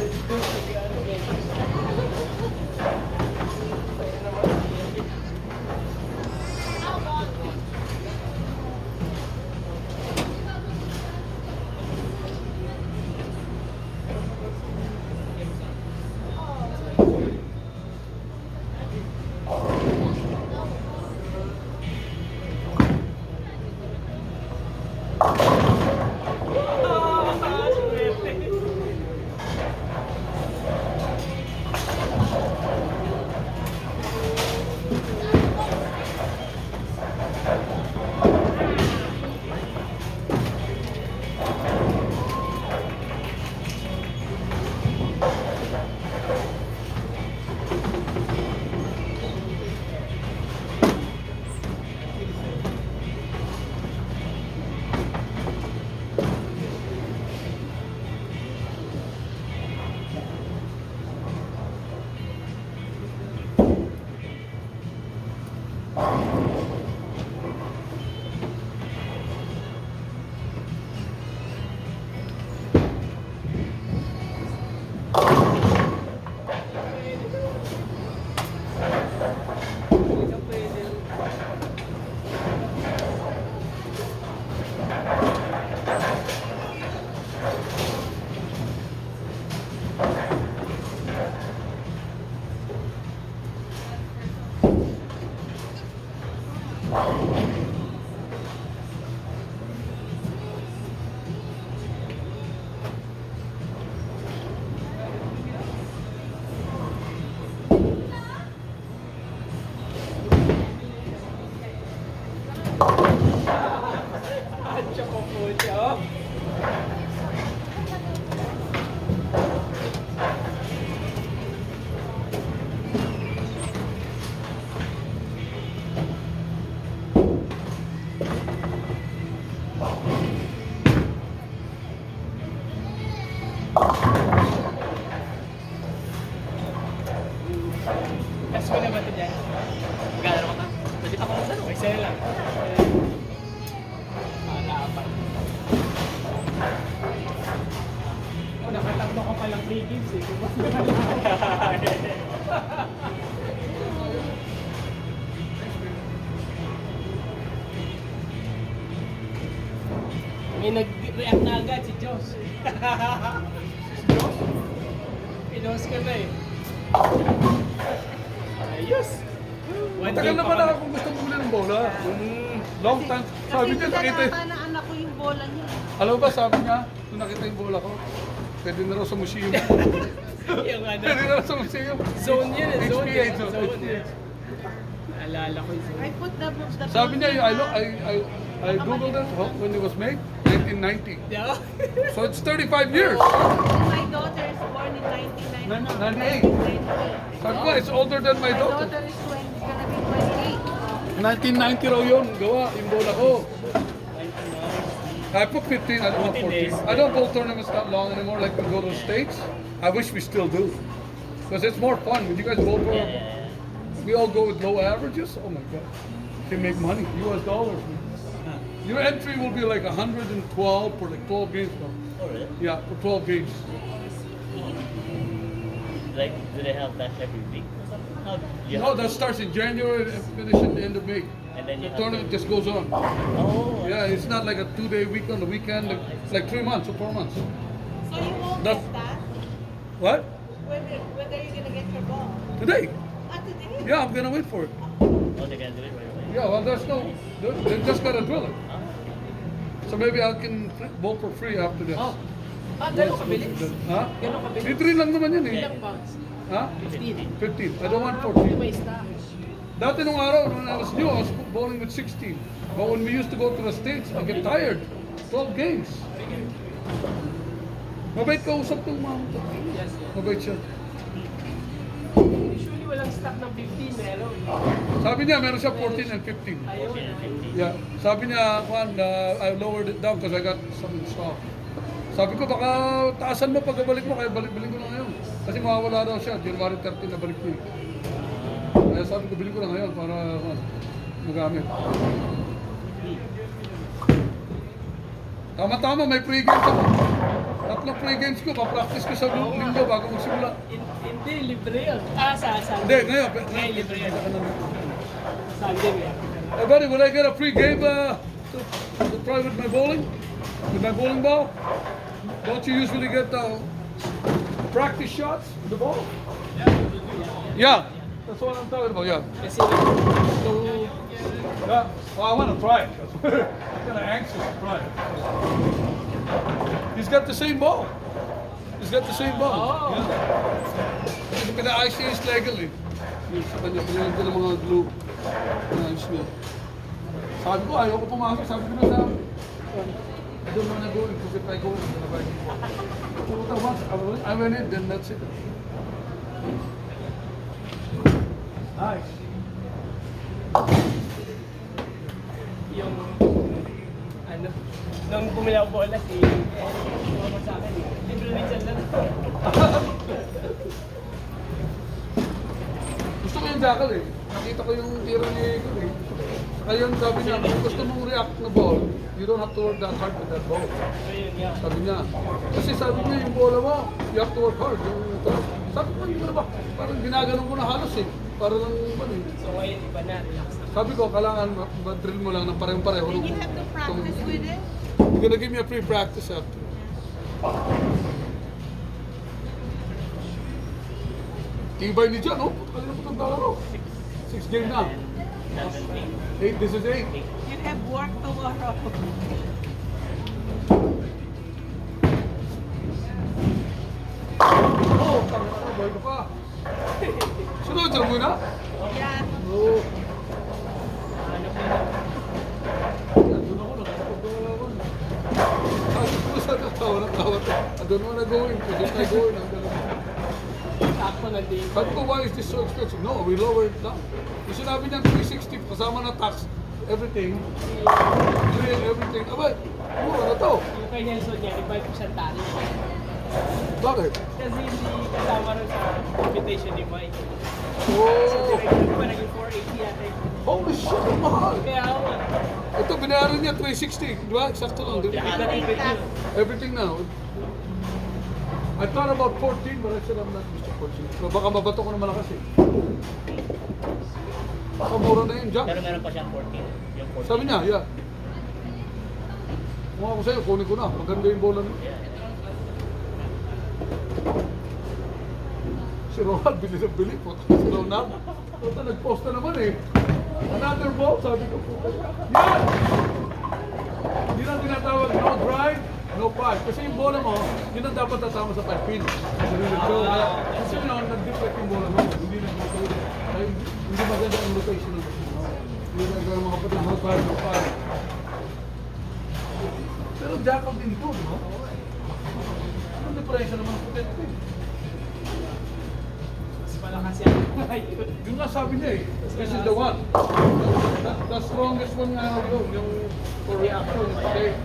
Ancho po po siya. Cash mo na ba ito dyan? Magkano naman ka? Pwede pa kung saan. Okay, sa'yo lang. Naapat. Oh, nakatakbo ka palang 3 gigs eh. May nag-react na agad si Josh. Pinost ka na eh. Ayos! Matagal naman ako kung gusto bumili ng bola. Long time. Sabi niya, nakita Kasi na anak ko yung bola niya. Alam mo ba, sabi niya, nung nakita yung bola ko, pwede na raw sa museum. Yung ano, Pwede na raw sa museum. zone yun eh, zone HPA, yun. zone, Zone HPA. eh. Naalala ko yung I zone. put the Sabi niya, I googled it when it was made, 1990. Yeah. So it's 35 years. My daughter is born in 98. Sabi ko, it's older than my My daughter. daughter is gonna be 28. 1990 raw yun, gawa, yung bola ko. I put 15, I don't want 14. I don't bowl tournaments that long anymore like we go to the States. I wish we still do. Because it's more fun. When you guys bowl for, we all go with low averages. Oh my God. You can make money, US dollars. Your entry will be like 112 for like 12 games. Oh, really? Yeah, for 12 games. Like, do they have that every week or something? How do you No, have that starts in January and finishes at the end of May. And then you The have tournament to- just goes on. Oh, Yeah, it's not like a 2-day week on the weekend. It's like 3 months or 4 months. So you won't That's- get that? What? When are you gonna get your ball? Today? Today? Yeah, I'm gonna wait for it. oh, they can do it right away. Yeah, well, there's no. They just gotta drill it. So maybe I can bowl for free after this. Oh. Ganun kabilis? Huh? Ganun kabilis? Libre lang naman yan eh. Ilang pounds? Ha? 15. 15. I don't want Hindi 14. may staff. Dati nung araw, when I was new, I was bowling with 16. But when we used to go to the States, I get tired. 12 games. Mabait ka usap tong mga to. Yes. Mabait siya. Usually walang staff ng 15 meron. Sabi niya, meron siya 14 and 15. Ayun. Yeah. Sabi niya, Juan, I lowered it down because I got some stock. Sabi ko, baka taasan mo pagkabalik mo, kaya balik ko na ngayon. Kasi mawawala daw siya, January 13 na balik niya. Kaya sabi ko, bili ko na ngayon para magamit. Tama-tama, may pre-games ako. Tatlong pre-games ko, pa-practice ko sa linggo bago magsimula. Hindi, libre yun. Sa Hindi, Sunday. ngayon. Ngayon, libre yun. Sunday may Hey buddy, would I get a free game to try with my bowling? With my bowling ball? Don't you usually get practice shots with the ball? Yeah, that's what I'm talking about, yeah. Kasi nung Yeah, well, I want to try it. I'm kind of anxious to try it. He's got the same ball. He's got the same ball. Oh. Yeah. Kasi pina-ice niya is legally. Yung sa kanya, pinagyan ko ng mga glue. Pina-ice niya. Sabi ko, ayaw ko pumasok. Sabi ko na sa akin, I don't want to go in because if I go in, I'm like, so once I went in, then that's it. Nice. yung ano, nung bumili ako bola si Eric, sa akin, libre rin siya lang. Gusto ko yung jackal eh. Nakita ko yung tira ni Eagle eh. Kaya yung sabi niya, kung gusto mong react na ball, you don't have to work that hard with that ball. Ayun nga. Sabi niya. Kasi sabi niya yung bola mo, you have to work hard. Sabi ko, hindi ko na ba? Parang ginaganon ko na halos eh. Para lang, ano eh. So ngayon, iba na, relax na. Sabi ko, kailangan ma-drill mo lang ng parehong-pareho. And you have to practice with it? You're gonna give me a free practice after. Tibay ni John, oh. Kanina po itong talaro. 6 game na. 8, this is 8. You have work tomorrow. Oh, tanga na, boy ka pa. Sunod, dyan muna. Yeah. Oo. Doon ako, nakapagawa ako. Sabi ko sa katawa ng tawat. I don't wanna go in, because if I go in, I'm gonna... Sakto na din. Sabi ko, why is this so expensive? No, we lowered it down. Yung sinabi niya 360, kasama na tax, everything, drill, everything. Abay, mura na to. Yung kay Nelson niya, iba yung sandali. Bakit? Kasi hindi kasama rin sa invitation ni Mike. So, Oh, direct pa naging 480 yata yun. holy shit, ang mahal. Kaya ako nga. Ito, binayaran niya 360, di ba? Eksakto lang. Di ba? Lahat ng review. Everything now. I thought about 14, but I said I'm not Mr. 14. So baka mabato ko na malakas eh. Baka mura na yun, Jack. Pero meron pa siyang 14. Yung 14. Sabi niya, yeah. Kung ako sa'yo, kunin ko na. Maganda yung bola mo. Si Ronald, bili na bili po. Si Ronald, puta, nag-post na naman eh. Another ball, sabi ko po. Yan! Hindi na tinatawag no drive, no pass. Kasi yung bola mo, yun ang dapat tatama sa 5 pin. Kasi yun ang nag-deflect yung bola mo. Hindi nag-deflect. Hindi maganda ang rotation ng machine. Hindi maganda mga kapatid, no drive, no pass. Pero jackal din ito, di ba? Anong diferensya naman sa puti? Mas malakas yan. Yung nga sabi niya eh, this is the one. The strongest one nga yun, yung for reaction, yung take.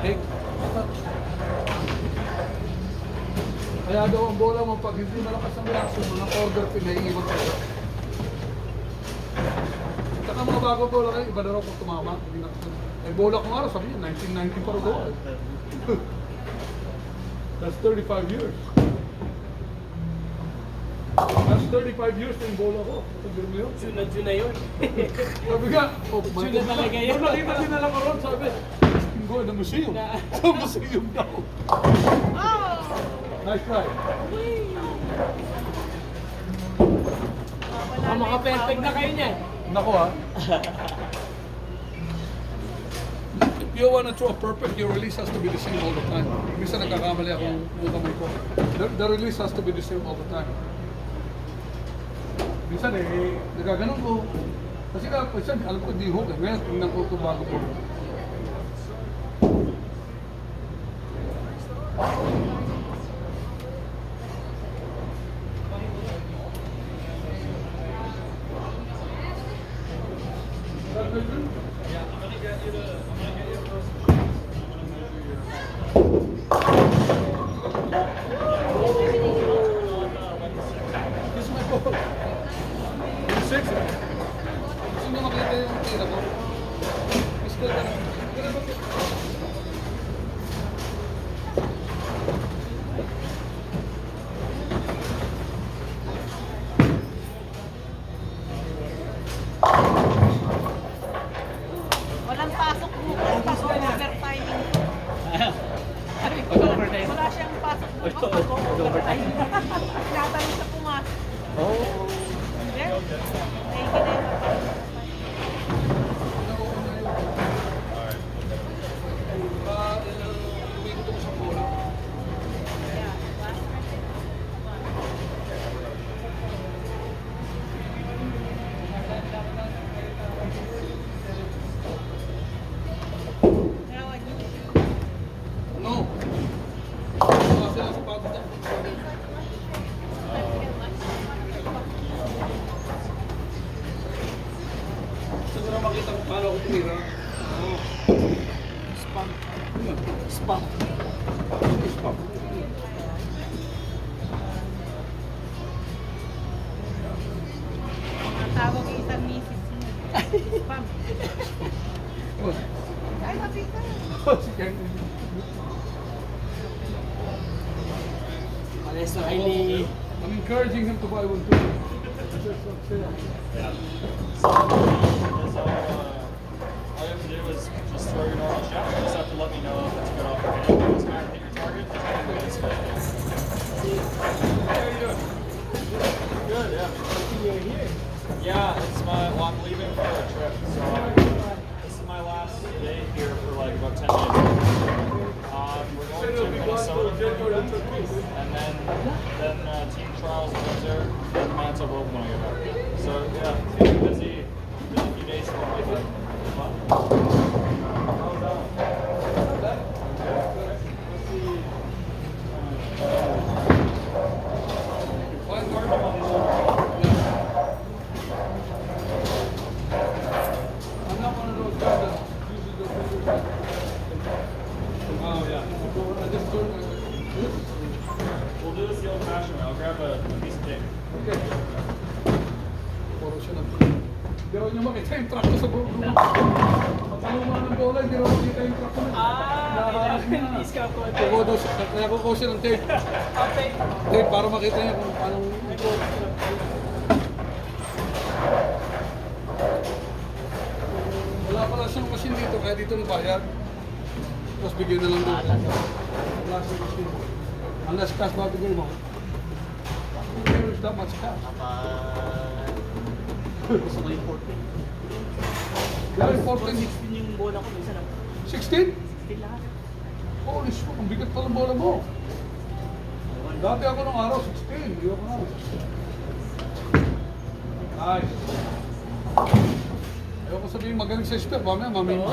Take. Kaya daw ang bola mo, pag hindi malakas ang reaction mo, ng order pinaiiwan ka. Saka mga bagong bola kayo, iba na raw kung tumama. Hindi na kasi. Eh, bola ko nga raw, sabi niya, 1990 pa rin daw. That's 35 years. That's 35 years na yung bola ko. Sabi mo yun? Sunod yun na yun. Sabi nga, oh, Sure na talaga yun. Nung nakita dinala ko ron, sabi, go in the museum. Sa museum daw. Oh! Nice try. Maka-perfect na kayo niyan. Nako ha. If you wanna throw a perfect, your release has to be the same all the time. Minsan nagkakamali akong kamay ko. The release has to be the same all the time. Minsan eh, nagaganon ko. Kasi ka, minsan, alam ko di hook eh. Ngayon, tingnan ko ito bago ko. This is my ball. Yung six. Gusto nyo makita yung tira ko? Pistol ka na. Tira ba? Walang pasok bukas. Pasok overtiming. Pag-overtime. Wala siyang pasok bukas. Pasok overtiming. Tinatanong sa pumasok. Oh. Hindi. Ay, kinema. Uwi ko sa bola. No. Kasi ang sapatos niya. Gusto na makita kung paano ako tumira. Oh. Spam. Spam. Spam. Ang tawag ng isang misis mo. Pam. Oh. Ay, mabisa. Si Ken. Pares na kayo ni... I'm encouraging him to buy one too. All you have to do is just throw your normal shot. You just have to let me know if it's good off your hand. It's kind of hit your target. It's good. Good, yeah. You're here. Yeah, it's well, I'm leaving for a trip, so this is my last day here for like about 10 minutes. We're going to Minnesota for a week, and then team trials in there, and Manitoba Open when I get back. So yeah, it's gonna be busy few days for me, but fun. I'm not one of those guys that uses their fingers. Oh yeah. I just don't. We'll do this the old-fashioned way. I'll grab a piece of tape. Okay. Puro siya lang. Hindi raw niya makita yung truck ko sa buong lupa. Pagkaluma ng bola, hindi raw makita yung truck ko na. Kailangan discount ko. Kaya ko siya ng tape. Okay. Tape para makita niya kung paano ito. Wala pala siyang machine dito, kaya dito nabayad. Tapos bigyan na lang doon. Plastic steel. Unless cash ba bigay mo? There is that much cash. Gusto ko yung 14. Pero 14, 16 yung bola ko, minsan lang. 16? 16 lahat. Holy shit, ang bigat pa ng bola mo. Dati ako nung araw, 16. Hindi ako na. Nice. Ayaw ko sabihin magaling sa spare, mamaya mamaya. Oo,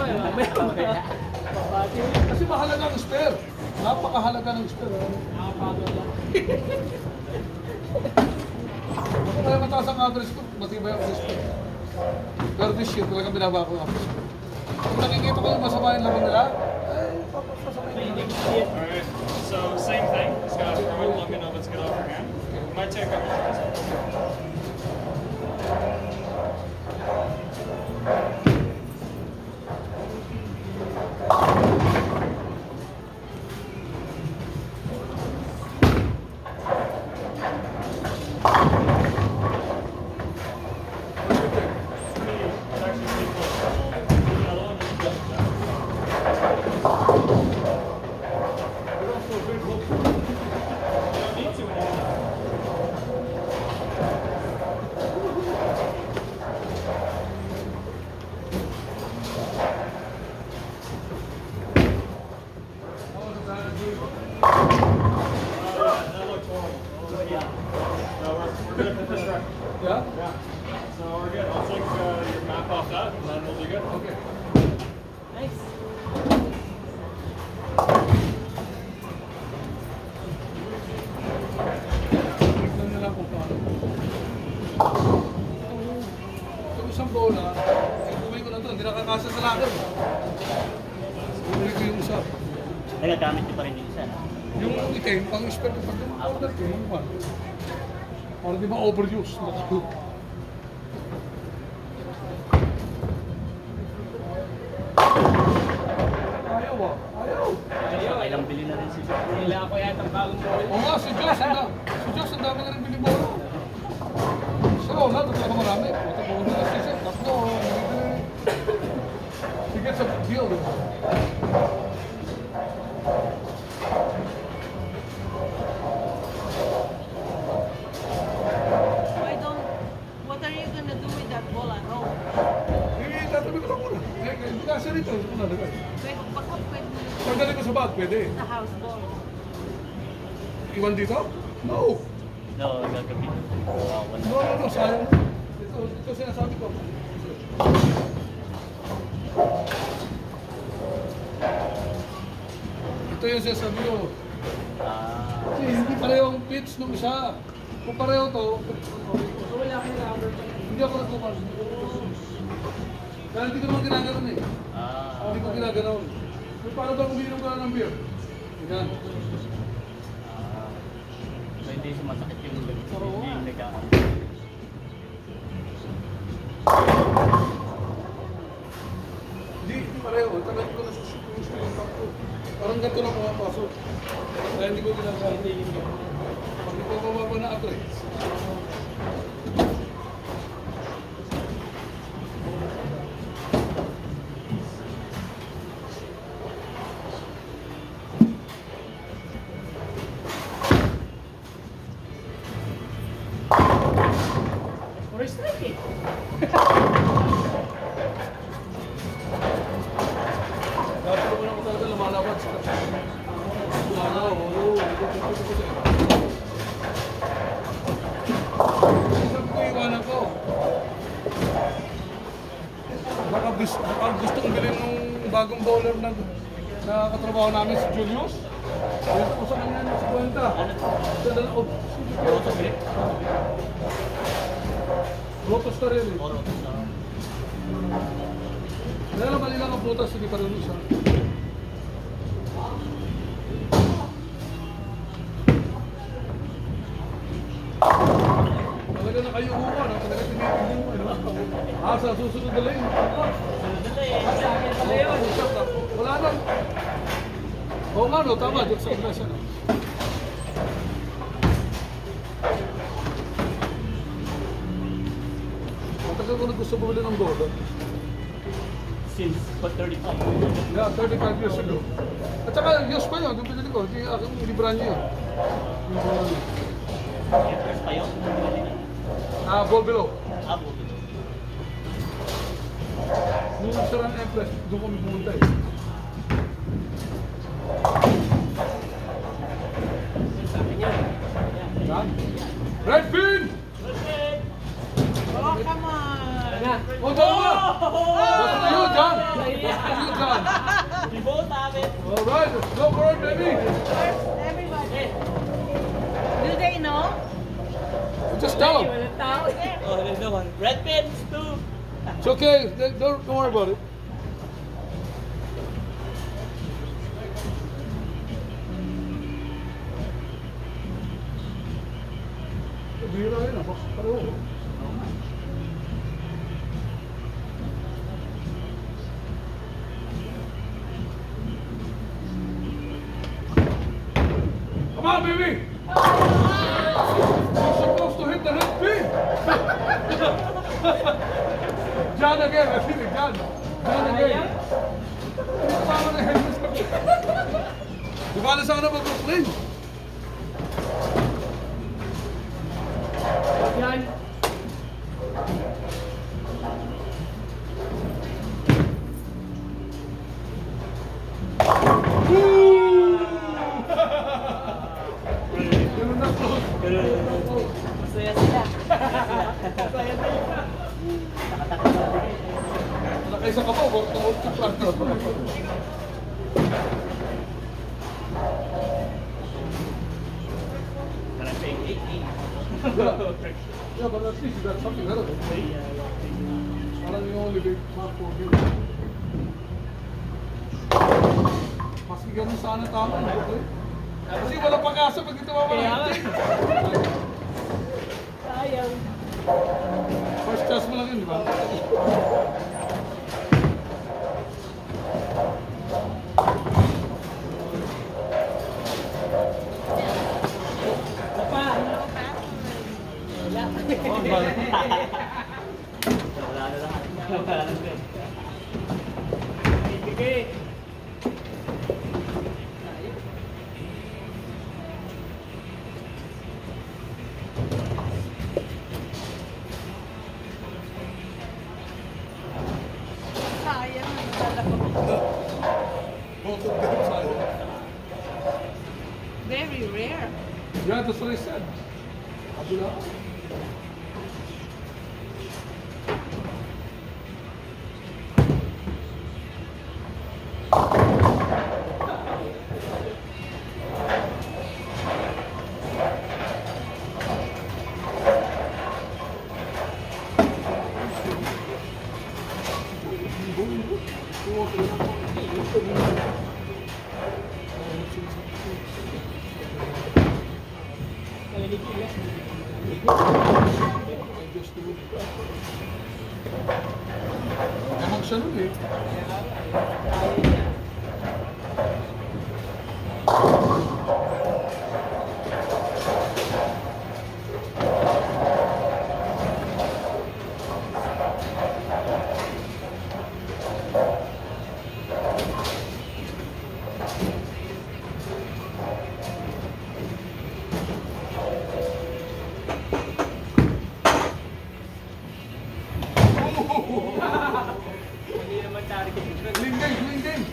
mamaya. Babati. Kasi mahalaga ang spare. Napakahalaga ng spare. Nakapagod lang. Kaya mataas ang average ko, matibay ako sa spare. Pero this year, talaga binaba ko ang average ko. Kung nakikita ko yung masama yung laro nila, eh, papasama yung laro. Alright, so same thing. Just gotta throw it, let me know if it's good over here. It might take a couple tries. It's actually pretty close. The other one is just don't need to anymore. That looked horrible. So we're good for this record. Yeah? Yeah. So we're good. I'll take your map off that, and then we'll be good. Okay. Nice. Tignan nyo lang kung paano. Itong isang bola, eh, bumili ko na ito, hindi nakakasa sa lager. Bumili ko yung isa. Nagagamit niyo pa rin yung isa, no? Yung itim, pang spare ko pag order ko, yung one. Para di ba overuse? Ayaw ah, ayaw. Kailang bili na rin si Joe. Kailangan ko yata ang bagong bola. Oo nga, si Diyos, ang dami na rin binibola. So, wala, talaga marami. Puta po na si Seth, tatlo, bibili. He gets a deal, di ba? Why don't, what are you gonna do with that ball at home? Eh, tatabi ko lang muna. Eh, hindi kasi rito, muna, di ba? Pwede, baka pwede mo Pagdating ko sa bag, pwede. sa house ball. Iwan dito? No. No, gagawin. Wala. No, sayang. Ito sinasabi ko. Ito yung sinasabi ko. Kasi hindi pareho ang pitch nung isa. Kung pareho to, So wala kang rubber pa. hindi ako nagkukas. Dahil hindi ko naman ginaganon eh. Hindi ko ginaganon. Kung paano ba uminom ka ng beer? Yan. So hindi sumasakit yung hindi yung nagkakaroon. Hindi pareho. Talagang ko nasusuppose ko yung takto. Parang ganito lang pumapasok. Kaya hindi ko ginaganon. Pag hindi ko mababa na athletes. Or strike it. Dati ko na ako talaga lumalawat sa oo. Sabi ko, iwanan ko. Baka gustong bilhin nung bagong bowler na katrabaho namin, si Julius. Ayun ko sa kanya ng 50. Sa dalawang. Rotos na rin eh. Dahil mali lang ang putas, hindi pa rin isa. Talaga nakayuko ka, no? Talaga tinitignan mo, ano? Sa susunod na lang. Sa akin pala yun. Wala na. Oo nga, no? Tama, dito sa una siya, no? Matagal ko na gusto bumili ng bola. since 35. Yeah, 35 years ago. At saka, Diyos pa yun, yung pinili ko, hindi aking libran niya yun. Yung mga ano. Years pa yun? Ball below. Abo. Nung Saran Empress, doon kami pumunta eh. Sa akin yan. Yan. Red Pin! Oh, come on. Ano na? Oh, dalawa! Ba't na yun, John? Ba't na yun, John? Reboot namin. Alright, let's go for it, baby! First, everybody. Do they know? Just tell them. Walang tao eh. Oh, there's no one. Red pins, two. It's okay, don't worry about it. Bihira yun ah, pareho. Come on, baby! You're supposed to hit the red pin! John again, I feel it, John. John again. Hindi ko tama na helmet sa Di ba na sana mag-play? Yan. Ganun na close. Masaya sila. Nakaisa ka po, huwag tungkol sa plato. Parang paying 18. Yeah, but at least you got something out of it. Parang yung only big mark for you. Maski ganun sana tama, okay? Kasi wala pag-asa pag ito mamala. Sayang. First chance mo lang yun, di ba? Ano pa? Wala. Wala na lahat. Wala na din. Ibigay. Sayang, naglalaro. Both of them sayang. Very rare. Yeah, that's what I said. Kabila. Emang siya nun eh. Hindi naman target. Clean game, clean game.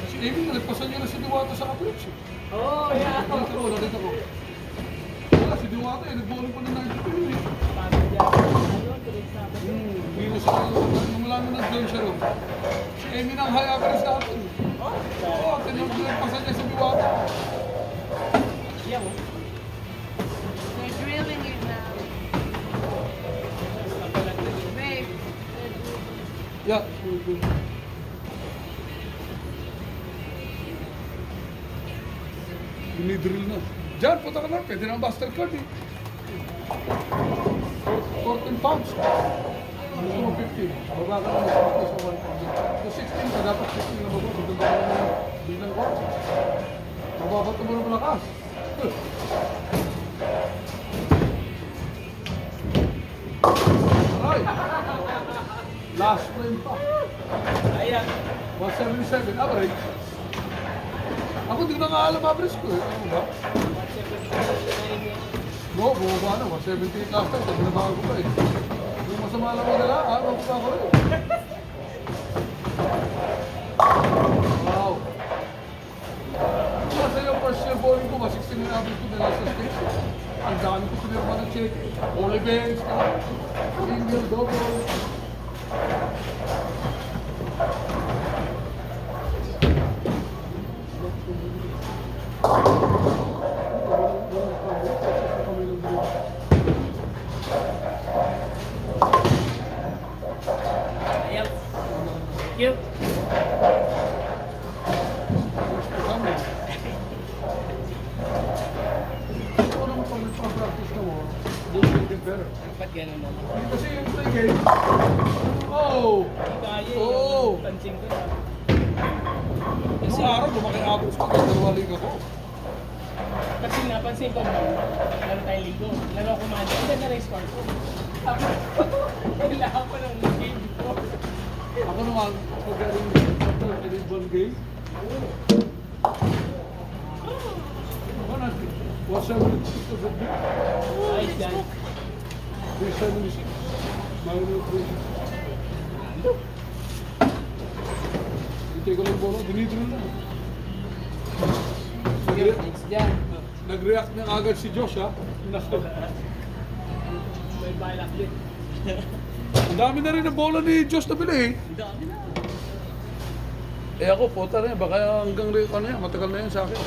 Si Amy, nagpasan niya na si Diwata sa kapits eh. Oh, yeah. Nakita ko. Wala, si Diwata eh, nag-bowling pa na 92 yun eh. Paano dyan? Ayun, tuloy-sabi. Hindi na siya, nung lang na nag-join siya ron. Si Amy nang high average sa atin. Oo, nagpasan niya si Diwata. Yan mo. They're drilling it now. Babe. Yeah. Dinidrill na. Diyan, punta ka na. Pwede na ang master card eh. 14 pounds. Ano 50? Baba ka na sa 1 pound. So 16 ka, dapat 16 na baba. Maganda ka na bilang ko. Mababato mo na malakas. Aray! Last frame pa. niya. 177 average. Ako di ko na nga alam average ko eh. Ano ba? 179 yan. No, bumaba na. 178 last time. Sabi na bago pa eh. Yung masama lang ako nila, mababa ko rin. Wow. Kasi yung first year bowling ko, 16 yung average ko na last stage. Ang dami ko sinirma ng check. All events, single, double. Ayaw. Cute. Kami. Ito naman pag nagpa-practice ka mo, doon will be better. Ba't ganun mo? Kasi yung play game, oh! Kaya Oo. yung pansin ko na. Nung araw, lumaki average ko kaya dalawa liga ko. Kasi napansin ko, laro tayo linggo. Laro ako man. Ang ganda na yung score ko. Kailangan ko ng game before. Ako naman, pag galing after any one game, ako na, 176 to the big, Ayos yan. 376, minus 360. Hintay ko lang bola, dinidro na. Next dyan. Nag-react na agad si Josh ha. May balak din. Ang dami na rin ng bola ni Josh na bili eh. Dami na. Eh ako, puta na yan. Baka hanggang ano yan, matagal na yan sa akin.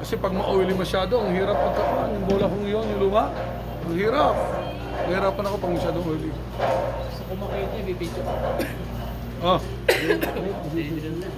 Kasi pag ma-oily masyado, ang hirap pagkakuhan. Yung bola kong yun, yung luma, ang hirap. Nahirapan ako pag masyadong oily. So kung makita, bibidyo ko. Ah, Hindi na.